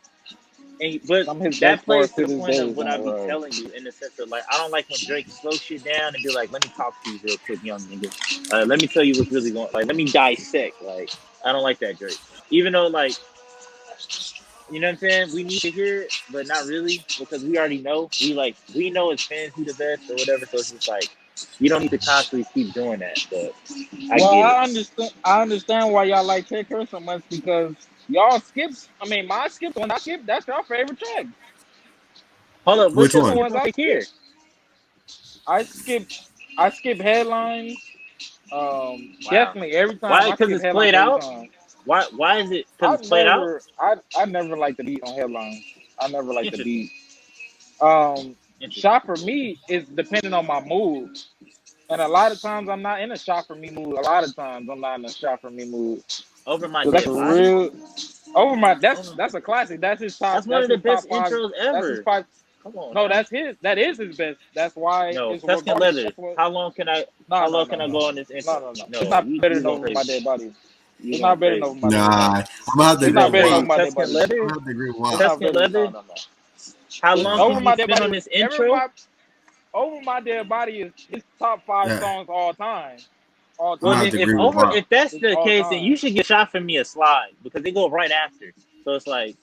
S1: But
S3: Some of his
S1: that
S3: best
S1: plays
S3: bars
S1: to
S3: to
S1: the
S3: this
S1: point
S3: day
S1: of
S3: is
S1: what
S3: on
S1: I
S3: the
S1: be
S3: ride.
S1: telling you in the sense of like I don't like when Drake slows shit down and be like, let me talk to you real quick, young nigga. Let me tell you what's really going. Like, let me dissect. Like, I don't like that Drake. Even though like, you know what I'm saying, we need to hear it, but not really because we already know. We know as fans who the best or whatever. So it's just like you don't need to constantly keep doing that. But I
S3: Well,
S1: get it.
S3: I understand why y'all like Take Her so much because y'all skip. I mean, my skip, the one I skip, that's your favorite track.
S1: Hold up, what's
S2: Which
S1: your
S3: That's the
S2: one?
S1: skip
S3: ones
S1: on
S3: I
S1: Take Care?
S3: skip. I skip headlines.
S1: Wow.
S3: Definitely every time
S1: Why?
S3: I
S1: Because
S3: skip
S1: it's
S3: headlines
S1: played
S3: every
S1: out.
S3: time.
S1: Why is it? Because it's played out.
S3: I never like the beat on headlines. I never like the
S1: Interesting.
S3: beat.
S1: Interesting.
S3: Shot for me is depending on my mood. And a lot of times I'm not in a shot for me mood. A lot of times I'm not in a shot for me mood.
S1: Over My
S3: So that's
S1: Dead
S3: a
S1: Body.
S3: real over my
S1: Over,
S3: that's a classic. That's his top
S1: that's one of the best
S3: top five.
S1: intros
S3: That's his
S1: ever.
S3: five.
S1: Come on
S3: No,
S1: now.
S3: that is his best. That's why
S1: No,
S3: it's
S1: Tuscan
S3: regarded.
S1: Leather.
S3: That's what
S1: How long can I?
S3: no
S1: How
S3: no
S1: long
S3: no
S1: can I
S3: no
S1: go on this intro?
S3: no. It's
S1: No,
S3: not better
S1: you
S3: than
S1: going
S3: over my
S1: crazy.
S3: dead body.
S1: You
S3: It's
S1: going
S3: not better than
S1: crazy.
S3: over my dead
S2: Nah,
S3: body.
S2: I'm gonna have to
S3: It's
S1: You
S2: agree
S3: not
S1: going
S2: with
S3: better than
S1: crazy.
S3: over
S2: Wop.
S3: my dead
S1: Tuscan
S3: body.
S2: I'm
S1: Leather.
S2: gonna have to agree with
S3: It's
S2: Wop.
S3: not
S1: Tuscan
S3: better.
S1: Leather.
S3: No.
S1: How
S3: It's
S1: long
S2: Nah.
S3: over
S1: can you
S3: my dead
S1: spend
S3: body.
S1: on this intro?
S3: Over my dead body is his top five
S2: Yeah,
S3: songs all time. All
S2: I'm
S1: Well,
S2: gonna have
S1: then
S2: to
S3: time.
S1: if
S2: agree with
S1: over
S2: Wop.
S1: if that's
S3: It's
S1: the
S3: all
S1: case, then you
S3: time.
S1: should get Shot for Me a slide because they go right after. So it's like,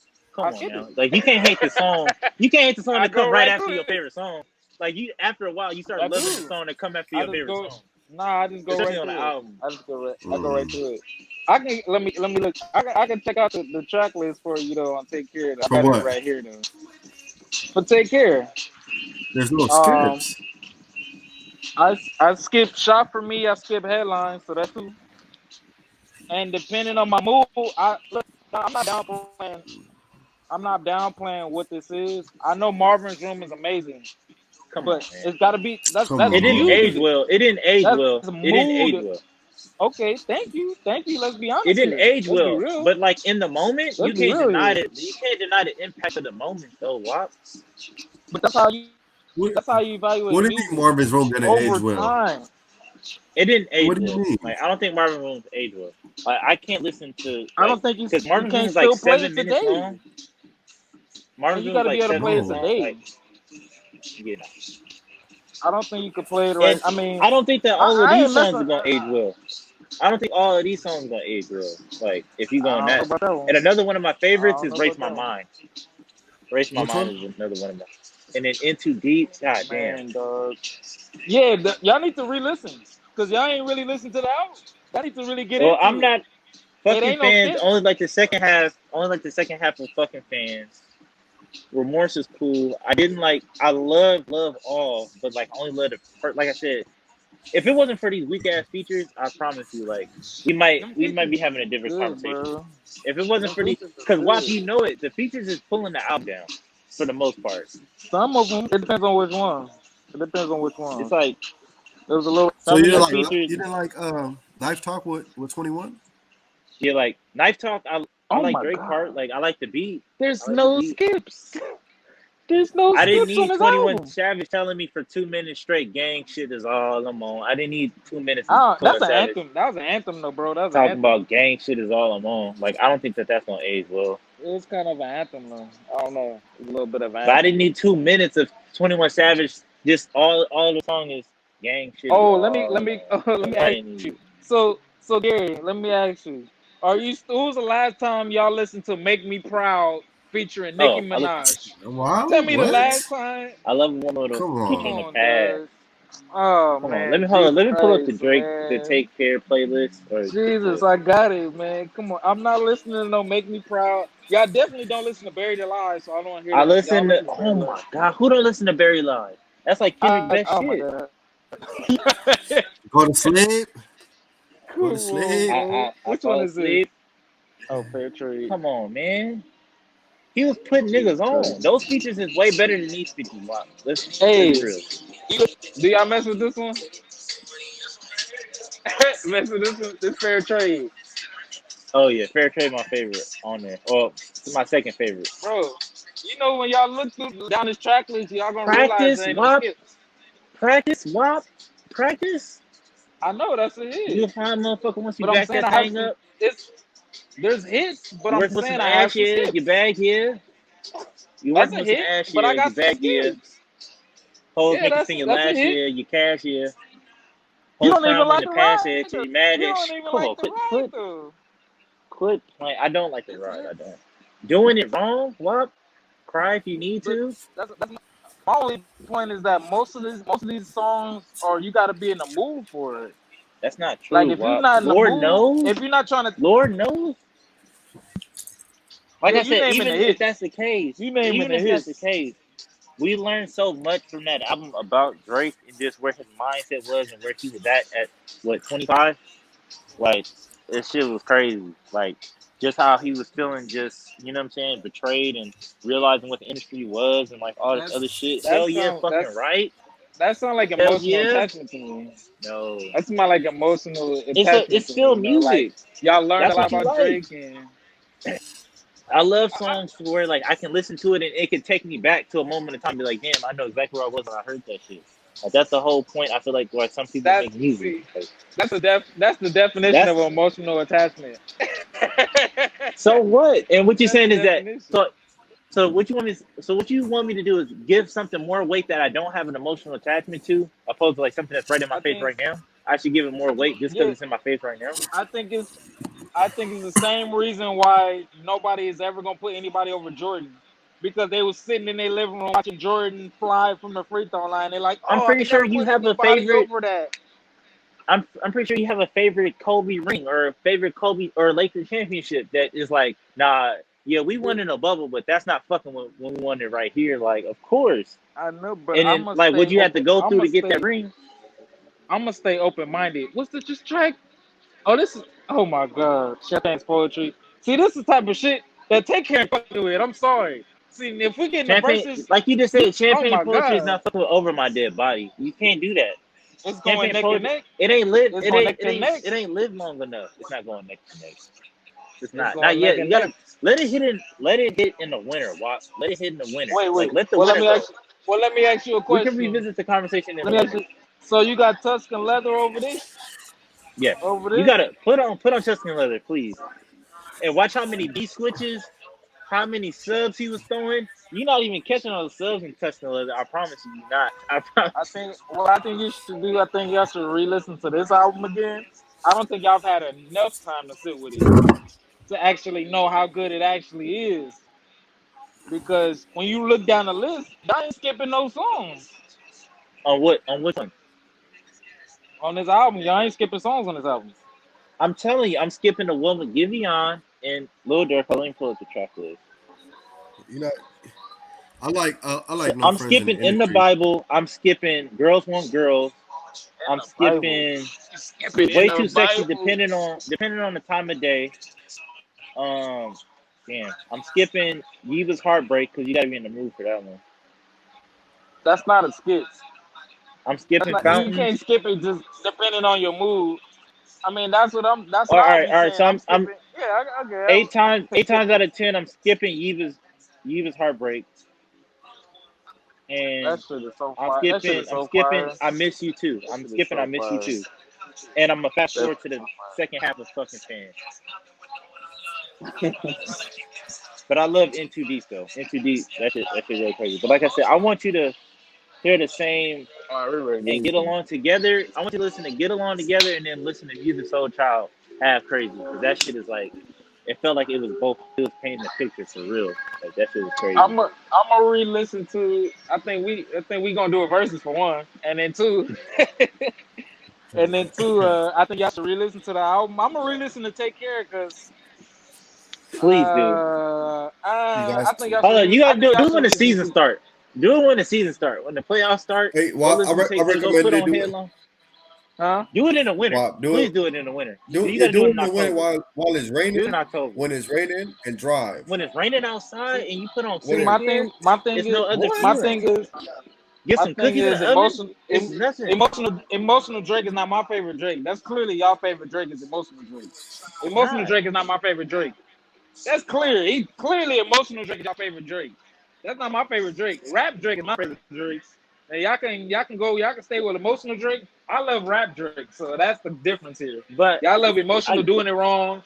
S3: I
S1: come on
S3: skip
S1: now.
S3: it.
S1: Like you can't hate the song. You can't hate the song
S3: I
S1: that come
S3: go
S1: right
S3: right to
S1: after your
S3: it.
S1: favorite song. Like you, after a while, you start
S3: I
S1: loving the
S3: do.
S1: song that come after
S3: I
S1: your
S3: just
S1: favorite
S3: go.
S1: song,
S3: Nah, I just go
S1: especially
S3: right
S1: on the
S3: to it.
S1: album.
S3: I go right
S2: Mm.
S3: to it. I can let me look. I can check out the track list for you though on Take Care. I
S2: For
S3: got it
S2: what?
S3: right here though. For Take Care.
S2: There's no
S3: Um,
S2: skips.
S3: I skip Shot for Me. I skip headlines, so that's two. And depending on my mood, I look. I'm not downplaying. I'm not downplaying what this is. I know Marvin's Room is amazing,
S1: Come on,
S3: but
S1: man.
S3: it's got to be
S2: Come
S3: that's
S1: It didn't
S2: on.
S1: age
S3: mood.
S1: well. It didn't age
S3: That's
S1: well. It didn't age
S3: mood.
S1: well.
S3: Okay, thank you. Let's be
S1: It
S3: honest
S1: didn't
S3: here.
S1: age
S3: Let's be
S1: well.
S3: real.
S1: But like in the moment,
S3: Let's be real here.
S1: You can't deny the impact of the moment, though. Wop.
S3: But
S2: What,
S3: that's how you
S2: what
S3: evaluate
S2: do you mean
S3: music
S2: Marvin's Room didn't age
S3: over
S2: well?
S3: time.
S1: It didn't age
S2: What do you
S1: well.
S2: mean?
S1: Like I don't think Marvin Room's age well. Like I can't listen to
S3: I
S1: like
S3: don't think
S1: because
S3: you
S1: Marvin Room
S3: can
S1: is like
S3: still play it
S1: 7 minutes
S3: today.
S1: long. Marvin's
S3: you
S1: Room
S3: got
S1: is
S3: to be
S1: like
S3: able to play
S1: 7
S3: it
S2: No.
S1: songs.
S3: today.
S1: Like, yeah.
S3: I don't think you could play it right.
S1: And
S3: I mean,
S1: I don't think that all of
S3: I
S1: these
S3: ain't
S1: songs
S3: messing.
S1: are gonna age well. I don't think all of these songs are gonna age well. Like if you go on
S3: I don't know
S1: that.
S3: about that one.
S1: And another one of my
S3: I
S1: favorites
S3: don't
S1: is
S3: know
S1: Race
S3: about
S1: My
S3: that one.
S1: Mind. Race My
S2: Which
S1: Mind
S2: one?
S1: is another one of my. And then Into Deep. God damn.
S3: Man, dog. Yeah, y'all need to re-listen because y'all ain't really listened to the album. Y'all need to really get
S1: Well, I'm
S3: into it.
S1: not
S3: It
S1: fucking
S3: ain't no
S1: fans.
S3: skip.
S1: Only like the second half. Only like the second half of fucking fans. Remorse is cool. I didn't like. I love all, but like I only love the first. Like I said, if it wasn't for these weak ass features, I promise you, like we might
S3: Them
S1: be
S3: features
S1: having a
S3: is
S1: different
S3: good,
S1: conversation.
S3: bro.
S1: If it wasn't
S3: Them
S1: for these,
S3: features is
S1: because WAP,
S3: good.
S1: you know it, the features is pulling the album down for the most part.
S3: Some of them, it depends on which one. It depends on which
S1: It's
S3: one.
S1: like
S3: There's a little.
S2: So
S1: some
S2: you
S1: of
S2: didn't
S1: the
S3: There's
S2: like
S3: a,
S1: features.
S2: you didn't like Knife Talk with 21?
S1: Yeah, like Knife Talk. I
S3: oh
S1: like
S3: my
S1: Drake part.
S3: god.
S1: Like I like the beat.
S3: There's
S1: I like the
S3: no
S1: beat.
S3: skips. There's no
S1: I didn't
S3: skips on
S1: need
S3: this
S1: 21
S3: album.
S1: Savage telling me for 2 minutes straight gang shit is all I'm on. I didn't need 2 minutes of
S3: That's
S1: 21
S3: an
S1: Savage
S3: anthem. That was an anthem, though, bro. That was an
S1: talking
S3: anthem.
S1: about gang shit is all I'm on. Like I don't think that that's gonna age well.
S3: It's kind of an anthem, though. I don't know. It's a little bit of an
S1: But I
S3: anthem.
S1: didn't need 2 minutes of 21 Savage. Just all the song is gang shit is
S3: Oh,
S1: all
S3: let me
S1: I'm on.
S3: let
S1: That's
S3: me
S1: why I
S3: ask
S1: didn't need
S3: you.
S1: it.
S3: So Gary, let me ask you. Who was the last time y'all listened to "Make Me Proud" featuring Nicki
S1: Oh, I look.
S3: Minaj? Tell
S2: Wow,
S3: me the
S2: what?
S3: last time.
S1: I love one of the
S2: Come
S3: Come
S1: in the
S2: on.
S3: on,
S1: past.
S3: dog. Oh
S1: Hold on, let me
S3: man,
S1: hold on.
S3: Jesus
S1: Let me pull up the
S3: Christ,
S1: Drake the
S3: man.
S1: Take Care playlist or
S3: Jesus,
S1: the.
S3: I got it, man. Come on. I'm not listening to no "Make Me Proud." Y'all definitely don't listen to "Buried Alive," so I don't want to hear
S1: I
S3: that. Y'all
S1: listen to.
S3: listen to
S1: Oh
S3: "Buried Alive."
S1: my god, who don't listen to Barry Live? That's like Kendrick best
S3: Oh my
S1: shit.
S3: god.
S2: Go to sleep. Go to
S3: Come on,
S2: sleep.
S3: bro.
S1: I
S3: Which one
S1: fall
S3: is this?
S1: asleep.
S3: Oh, Fair Trade.
S1: Come on, man. He was putting niggas
S3: Jesus
S1: on.
S3: Christ.
S1: Those features is way better than these features. Wow. Let's
S3: Hey,
S1: be real.
S3: do y'all mess with this one? Mess with this one? This Fair Trade.
S1: Oh yeah, Fair Trade my favorite on there. Well, it's my second favorite.
S3: Bro, when y'all look down this track list, y'all gonna realize
S1: Practice
S3: there ain't no
S1: WAP.
S3: skips.
S1: Practice WAP. Practice.
S3: I know that's a
S1: You
S3: hit.
S1: a fine motherfucker once you
S3: But I'm
S1: back
S3: saying
S1: that
S3: I have
S1: thing
S3: some
S1: up.
S3: there's hits, but
S1: You
S3: I'm
S1: working with some
S3: saying I have
S1: ass,
S3: some
S1: yeah. You
S3: skips.
S1: bag, yeah. You
S3: That's
S1: working
S3: a
S1: with some
S3: hit,
S1: ass,
S3: but
S1: yeah.
S3: I
S1: You
S3: got some
S1: bag, yeah.
S3: skips.
S1: Hoes
S3: Yeah,
S1: make you sing your
S3: that's a
S1: last
S3: hit.
S1: year. You cash, yeah.
S3: You
S1: Hoes
S3: don't even
S1: clown in
S3: like
S1: the
S3: the
S1: past,
S3: ride
S1: yeah.
S3: though.
S1: You mad
S3: You
S1: at?
S3: don't even
S1: Come
S3: like
S1: on,
S3: the ride though.
S1: quit playing. I don't like the
S3: It's a
S1: ride.
S3: hit.
S1: I don't. Doing it wrong, WAP. Cry if you need
S3: But
S1: to.
S3: that's my only point is that most of these songs are you got to be in the mood for it.
S1: That's not
S3: Like
S1: true,
S3: if you're
S1: WAP.
S3: not in the
S1: Lord
S3: mood,
S1: knows.
S3: if you're not trying to,
S1: Lord knows. Like
S3: yeah,
S1: I
S3: you
S1: said,
S3: naming the
S1: even if that's
S3: hits.
S1: the case,
S3: You naming
S1: even
S3: the
S1: if that's the
S3: hits.
S1: case, we learned so much from that album about Drake and just where his mindset was and where he was at what 25. Like this shit was crazy. Like just how he was feeling, just you know what I'm saying, betrayed and realizing what the industry was and like all this other
S3: That's
S1: shit. Hell yeah, fucking
S3: that's
S1: right.
S3: that sound like
S1: Hell
S3: emotional
S1: yeah.
S3: attachment to me.
S1: No,
S3: That's my like emotional attachment
S1: it's
S3: to me.
S1: still
S3: You know, like
S1: music.
S3: y'all learned a
S1: That's
S3: lot
S1: what you
S3: about
S1: like.
S3: Drake, and
S1: I love
S3: I,
S1: songs where like I can listen to it and it can take me back to a moment in time and be like, damn, I know exactly where I was when I heard that shit. Like that's the whole point. I feel like why some people
S3: that's
S1: make music.
S3: see,
S1: Like,
S3: that's the definition of
S1: that's
S3: emotional attachment.
S1: so what? And what you're
S3: That's the
S1: saying is that
S3: definition.
S1: so what you want me to do is give something more weight that I don't have an emotional attachment to, opposed to like something that's right in my
S3: I
S1: face
S3: think,
S1: right now. I should give it more weight just because
S3: yeah,
S1: it's in my face right now.
S3: I think it's I think it's the same reason why nobody is ever gonna put anybody over Jordan. Because they was sitting in their living room watching Jordan fly from the free throw line. They're like,
S1: I'm
S3: oh, I
S1: pretty
S3: can
S1: sure
S3: never
S1: you
S3: put
S1: have a
S3: anybody
S1: favorite.
S3: over that.
S1: I'm pretty sure you have a favorite Kobe ring or a favorite Kobe or Lakers championship that is like, nah, yeah, we won in a bubble, but that's not fucking when we won it right here. Like, of course.
S3: I know, but
S1: And then, like, what you have to go through to get that ring?
S3: I'm gonna stay open minded. What's this track? Oh, this is. Oh my God, Champagne's poetry. See, this is the type of shit that Take Care fucking with. I'm sorry. See, if we get in the
S1: Champagne,
S3: verses,
S1: like you just
S3: you.
S1: said,
S3: Oh
S1: champagne
S3: my
S1: poetry is
S3: God,
S1: not fucking with over my dead body. You can't do that.
S3: it's going
S1: Champagne
S3: neck and
S1: poetry,
S3: neck.
S1: it ain't live,
S3: It's going neck and neck.
S1: it ain't lived long enough. It's not going neck to neck. It's
S3: It's
S1: not
S3: going neck
S1: yet.
S3: and
S1: You
S3: neck.
S1: gotta let it hit in the winter. Watch, let it hit in the winter.
S3: Wait.
S1: Like let the
S3: Well,
S1: winter go.
S3: let me ask you a
S1: We can
S3: question.
S1: revisit the conversation in
S3: Let
S1: the
S3: me ask
S1: winter.
S3: you. So you got Tuscan leather over this?
S1: Yeah,
S3: Over
S1: you
S3: this?
S1: gotta put on Tuscan leather, please, and watch how many beat switches how many subs he was throwing, you're not even catching all the subs and touching the leather. I promise you, you're not. I promise.
S3: I think what I think you should do, I think y'all should re-listen to this album again. I don't think y'all have had enough time to sit with it to actually know how good it actually is. Because when you look down the list, y'all ain't skipping no songs
S1: On what? On which one?
S3: on this album. Y'all ain't skipping songs on this album.
S1: I'm telling you, I'm skipping the one with Giveon and Lil Durk. Let me pull up the track list.
S2: You know, I like no
S1: I'm
S2: friends in the
S1: skipping In the
S2: industry.
S1: Bible. I'm skipping Girls Want Girls. I'm skipping Way Too Sexy, depending on the time of day. Damn, I'm skipping Yeva's Heartbreak because you gotta be in the mood for that one.
S3: That's not a skip.
S1: I'm
S3: That's
S1: skipping
S3: not. You
S1: Fountains.
S3: can't skip it just depending on your mood. I mean, that's what I'm. That's
S1: All
S3: what I'll
S1: right,
S3: be
S1: all right.
S3: saying.
S1: So
S3: I'm
S1: I'm
S3: skipping. Yeah, I get it.
S1: eight times out of 10, I'm skipping Yeva's Heartbreak, and
S3: That shit is so
S1: I'm
S3: fire. That shit
S1: skipping
S3: is so fire.
S1: I Miss You Too.
S3: That
S1: I'm
S3: shit is
S1: skipping I
S3: so
S1: Miss You
S3: fire.
S1: Too, and I'm gonna fast
S3: That's
S1: forward to the second half of Fucking Fan. But I love In Too Deep though. In Too Deep, that shit really crazy. But like I said, I want you to hear the same and Get Along Together. I want you to listen to Get Along Together and then listen to Music Soul Child Half Crazy, because that shit is like, it felt like it was both. It was painting a picture for real. Like that shit was crazy.
S3: I'm gonna re-listen to. I think we gonna do a verses for one, and then two, I think y'all should re-listen to the album. I'm gonna re-listen to Take Care because
S1: Please do.
S2: You
S3: I
S2: guys,
S3: think y'all
S1: Hold on,
S3: should.
S1: you
S3: I
S1: gotta do
S3: think
S1: it.
S3: y'all
S1: Do it when
S3: should
S1: the
S3: listen
S1: season
S3: to.
S1: start. Do it when the season start. When the playoffs start,
S2: hey,
S1: go
S2: well,
S1: listen to
S2: I
S1: Take Care. Go
S2: recommend
S1: put
S2: they
S1: on
S2: do it.
S1: headline.
S3: Huh?
S1: Do it in the winter.
S2: Well,
S1: Please do it in the winter.
S2: do
S1: You gotta do
S2: it
S1: it
S2: in
S1: in
S2: the winter
S1: October.
S2: while it's
S1: Do it in
S2: raining.
S1: October.
S2: When it's raining, and drive.
S1: When it's raining outside and you put on
S2: When
S3: See,
S2: it,
S1: Take Care,
S3: my thing
S1: it's
S3: is,
S1: no other
S3: my
S2: what?
S1: feeling.
S3: thing is,
S1: Get
S3: my
S1: some
S3: thing
S1: cookies in
S3: is
S1: the oven. It's nothing.
S3: emotional Drake is not my favorite Drake. That's clearly y'all favorite Drake is emotional Drake.
S1: It's
S3: Emotional
S1: not.
S3: Drake is not my favorite Drake. That's clear. He clearly emotional Drake is your favorite Drake. That's not my favorite Drake. Rap Drake is my favorite Drake. Now y'all can stay with emotional Drake. I love rap Drake, so that's the difference here.
S1: But
S3: Y'all love emotional
S1: I
S3: doing it wrong.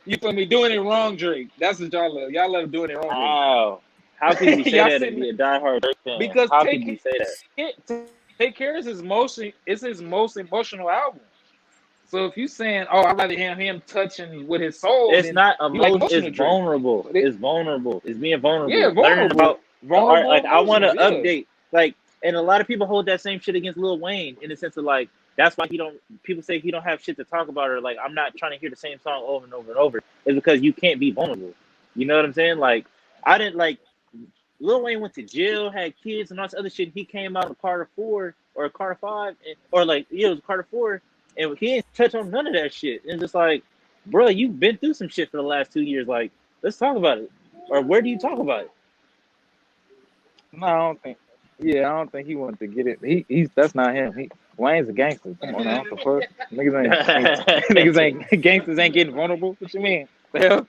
S3: You feel me? Doing it wrong, Drake. That's what y'all love. Y'all love doing it wrong,
S1: how could you
S3: Drake.
S1: say
S3: y'all
S1: that and
S3: sitting
S1: be a diehard Drake fan?
S3: because
S1: How could you say that?
S3: Take Care is his most emotional album. So if you saying, "Oh, I'd rather him touching with his soul,"
S1: It's
S3: then
S1: not
S3: you like
S1: emotion. It's
S3: emotional Drake.
S1: vulnerable.
S3: But
S1: It's vulnerable. It's being
S3: yeah,
S1: vulnerable. Learning
S3: vulnerable,
S1: about the art. Like I want to
S3: emotions. Yeah,
S1: update. Like, and a lot of people hold that same shit against Lil Wayne in the sense of like that's why he don't. People say he don't have shit to talk about, or like I'm not trying to hear the same song over and over and over. Is because you can't be vulnerable. You know what I'm saying? Like I didn't like Lil Wayne went to jail, had kids, and all this other shit. He came out of Carter 4 or Carter 5, or like it was Carter 4, and he didn't touch on none of that shit. And it's just like, bro, you've been through some shit for the last 2 years. Like, let's talk about it. Or where do you talk about it?
S3: no, I don't think. Yeah, I don't think he wanted to get it. He's that's not him. Wayne's a gangster. Come on now, the fuck? Niggas ain't gangsters ain't getting vulnerable. What you mean? The hell?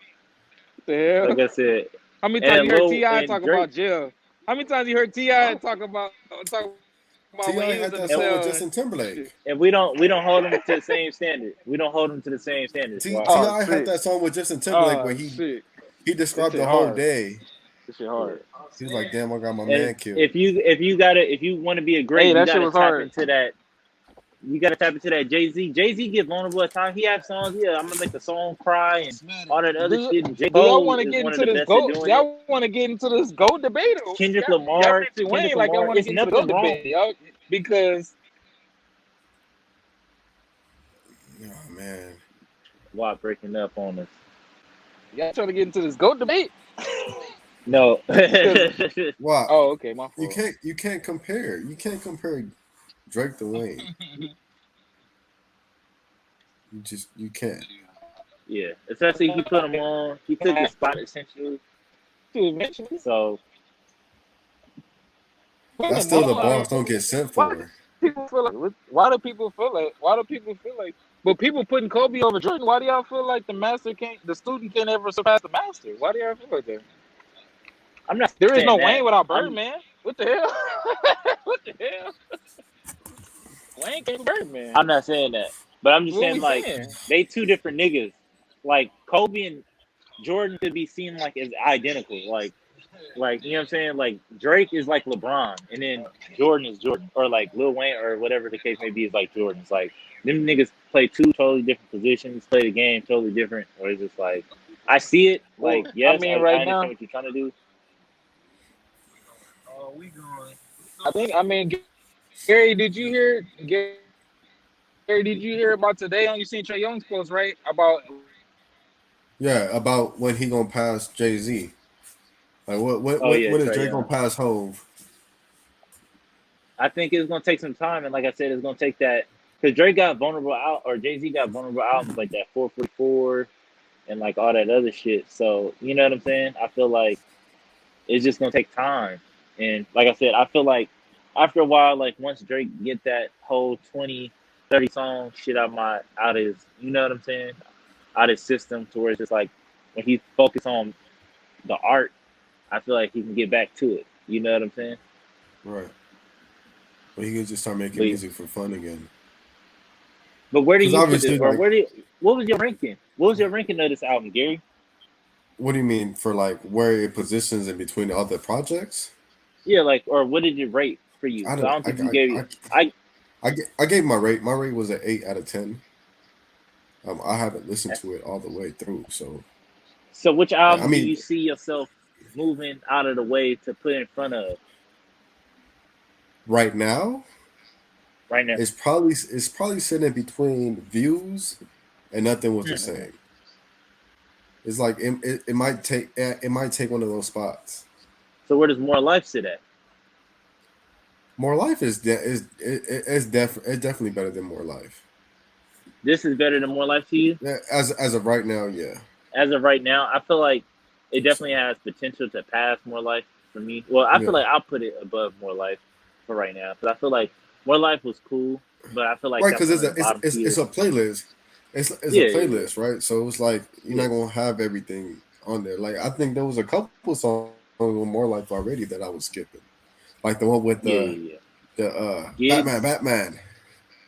S3: The hell?
S1: Like I said,
S3: How many times
S1: and
S3: you heard
S1: Lil
S3: T.I.
S1: and
S3: talk
S1: Drake,
S3: about jail? How many times you heard T.I. talk about when
S2: T.I.
S3: he was
S2: had
S3: in the
S2: that song with
S3: cell
S2: Justin
S3: and
S2: Timberlake.
S3: shit?
S1: and we don't hold them to the same standard. We don't hold them to the same standards. Why?
S3: Oh
S2: T.I. had
S3: shit.
S2: that song with Justin Timberlake where
S3: Oh
S2: he
S3: shit. This
S2: described
S3: shit
S2: the whole
S3: hard.
S2: day.
S3: This shit
S1: Yeah.
S3: hard.
S2: He was like, "Damn, I got my
S1: And
S2: man killed."
S1: if you want to be a great,
S3: Hey,
S1: you
S3: that shit
S1: gotta
S3: was
S1: tap
S3: hard.
S1: into that. You gotta tap into that Jay-Z. Jay-Z get vulnerable at times. He have songs, yeah, I'm gonna make the song cry and all that other shit. And J.
S3: Do y'all
S1: Cole
S3: want to
S1: is
S3: get
S1: one of
S3: into
S1: the
S3: this
S1: best at
S3: goat?
S1: doing it.
S3: Y'all want to get into this goat debate?
S1: Kendrick
S3: Y'all
S1: Lamar,
S3: mentioned Wayne like y'all want to
S1: it's
S3: get into the
S1: nothing
S3: goat
S1: wrong.
S3: debate, y'all, because
S2: Oh man,
S1: Why breaking up on us?
S3: y'all trying to get into this goat debate.
S1: No.
S2: wow!
S3: Oh, okay, my fault.
S2: You can't compare. You can't compare Drake to Wayne. You can't.
S1: Yeah, especially he put him on. He took his spot essentially. So
S2: That's still the boss. Don't get sent for.
S3: People feel like, why do people feel like? But people putting Kobe over Jordan. Why do y'all feel like the student can't ever surpass the master? Why do y'all feel like that?
S1: I'm not
S3: There is no
S1: saying that.
S3: Wayne without Birdman. What the hell? What the hell? Wayne came Birdman.
S1: I'm not saying that. But I'm just
S3: What
S1: saying
S3: we
S1: like
S3: saying?
S1: they two different niggas. Like Kobe and Jordan could be seen like as identical. Like you know what I'm saying? Like Drake is like LeBron, and then Jordan is Jordan, or like Lil Wayne, or whatever the case may be, is like Jordan. It's like them niggas play two totally different positions, play the game totally different, or it's just like I see it.
S3: Well,
S1: Like
S3: I
S1: yes,
S3: mean,
S1: I
S3: right
S1: understand
S3: now,
S1: what you're trying to do.
S3: I mean, Gary, did you hear? Gary, did you hear about today? You seen Trey Young's post, right? About
S2: Yeah, about when he gonna pass Jay Z. Like
S1: Oh yeah,
S2: what is
S1: Trey
S2: Drake gonna
S1: Young.
S2: pass Hove?
S1: I think it's gonna take some time, and like I said, it's gonna take that because Drake got vulnerable out, or Jay Z got vulnerable albums like that 444 and like all that other shit. So you know what I'm saying? I feel like it's just gonna take time, and like I said, I feel like after a while, like once Drake get that whole 20, 30 song shit out his, you know what I'm saying, out his system, to where it's just like when he focus on the art, I feel like he can get back to it. You know what I'm saying?
S2: Right. But he could just start making
S1: But
S2: music for fun again.
S1: but where do
S2: Because
S1: you put
S2: obviously,
S1: it, or
S2: like,
S1: where do you, what was your ranking? What was your ranking of this album, Gary?
S2: what do you mean for like where it positions in between the other projects?
S1: Yeah, like, or what did you rate for you?
S2: I
S1: 'Cause I
S2: don't.
S1: don't think you gave it.
S2: I gave my rate. My rate was an 8 out of 10. I haven't listened to it all the way through, so
S1: So which
S2: I
S1: album do
S2: mean,
S1: you see yourself moving out of the way to put in front of
S2: right now
S1: right now?
S2: it's probably sitting between Views and Nothing Was the Same. It's like it might take one of those spots.
S1: So where does More Life sit at?
S2: More Life is definitely better than More Life.
S1: This is better than More Life to you?
S2: Yeah, as of right now, yeah.
S1: As of right now, I feel like it definitely
S2: So,
S1: has potential to pass More Life for me. Well, I feel
S2: yeah.
S1: like I'll put it above More Life for right now. Because I feel like More Life was cool, but I feel like
S2: Right,
S1: that's
S2: because
S1: one of the bottom tier.
S2: it's a playlist. It's a
S1: Yeah.
S2: playlist, right? So it's like you're not
S1: Yes.
S2: gonna have everything on there. Like I think there was a couple songs on More Life already that I was skipping. Like the one with
S1: Yeah.
S2: the
S1: Gigs.
S2: Batman.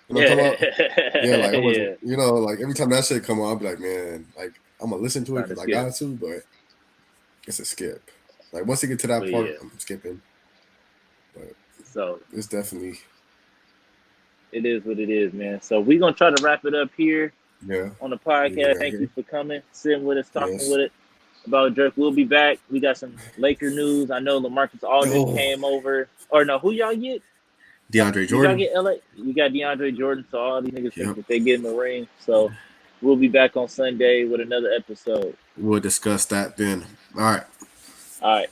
S2: You know what I'm
S1: Yeah.
S2: talking about? Yeah, like it was,
S1: Yeah.
S2: like every time that shit come on, I'll be like, man, like I'm gonna listen to it
S1: Trying to
S2: because I
S1: skip.
S2: got to, but it's a skip. Like once you get to that
S1: But
S2: part,
S1: yeah.
S2: I'm skipping. But
S1: So
S2: it's definitely
S1: it is what it is, man. So we're gonna try to wrap it up here
S2: yeah.
S1: on the
S2: Leave it
S1: podcast.
S2: right
S1: Thank you
S2: here.
S1: for coming, sitting with us, talking
S2: Yes.
S1: with it about Drake. We'll be back. We got some Laker news. I know LaMarcus Aldridge
S2: Oh,
S1: came over. Or no, who y'all get?
S2: DeAndre
S1: Did y'all
S2: Jordan.
S1: get LA? You got DeAndre Jordan, so all these niggas think
S2: Yep.
S1: that they get in the ring. So we'll be back on Sunday with another episode.
S2: We'll discuss that then. All right.
S1: All right.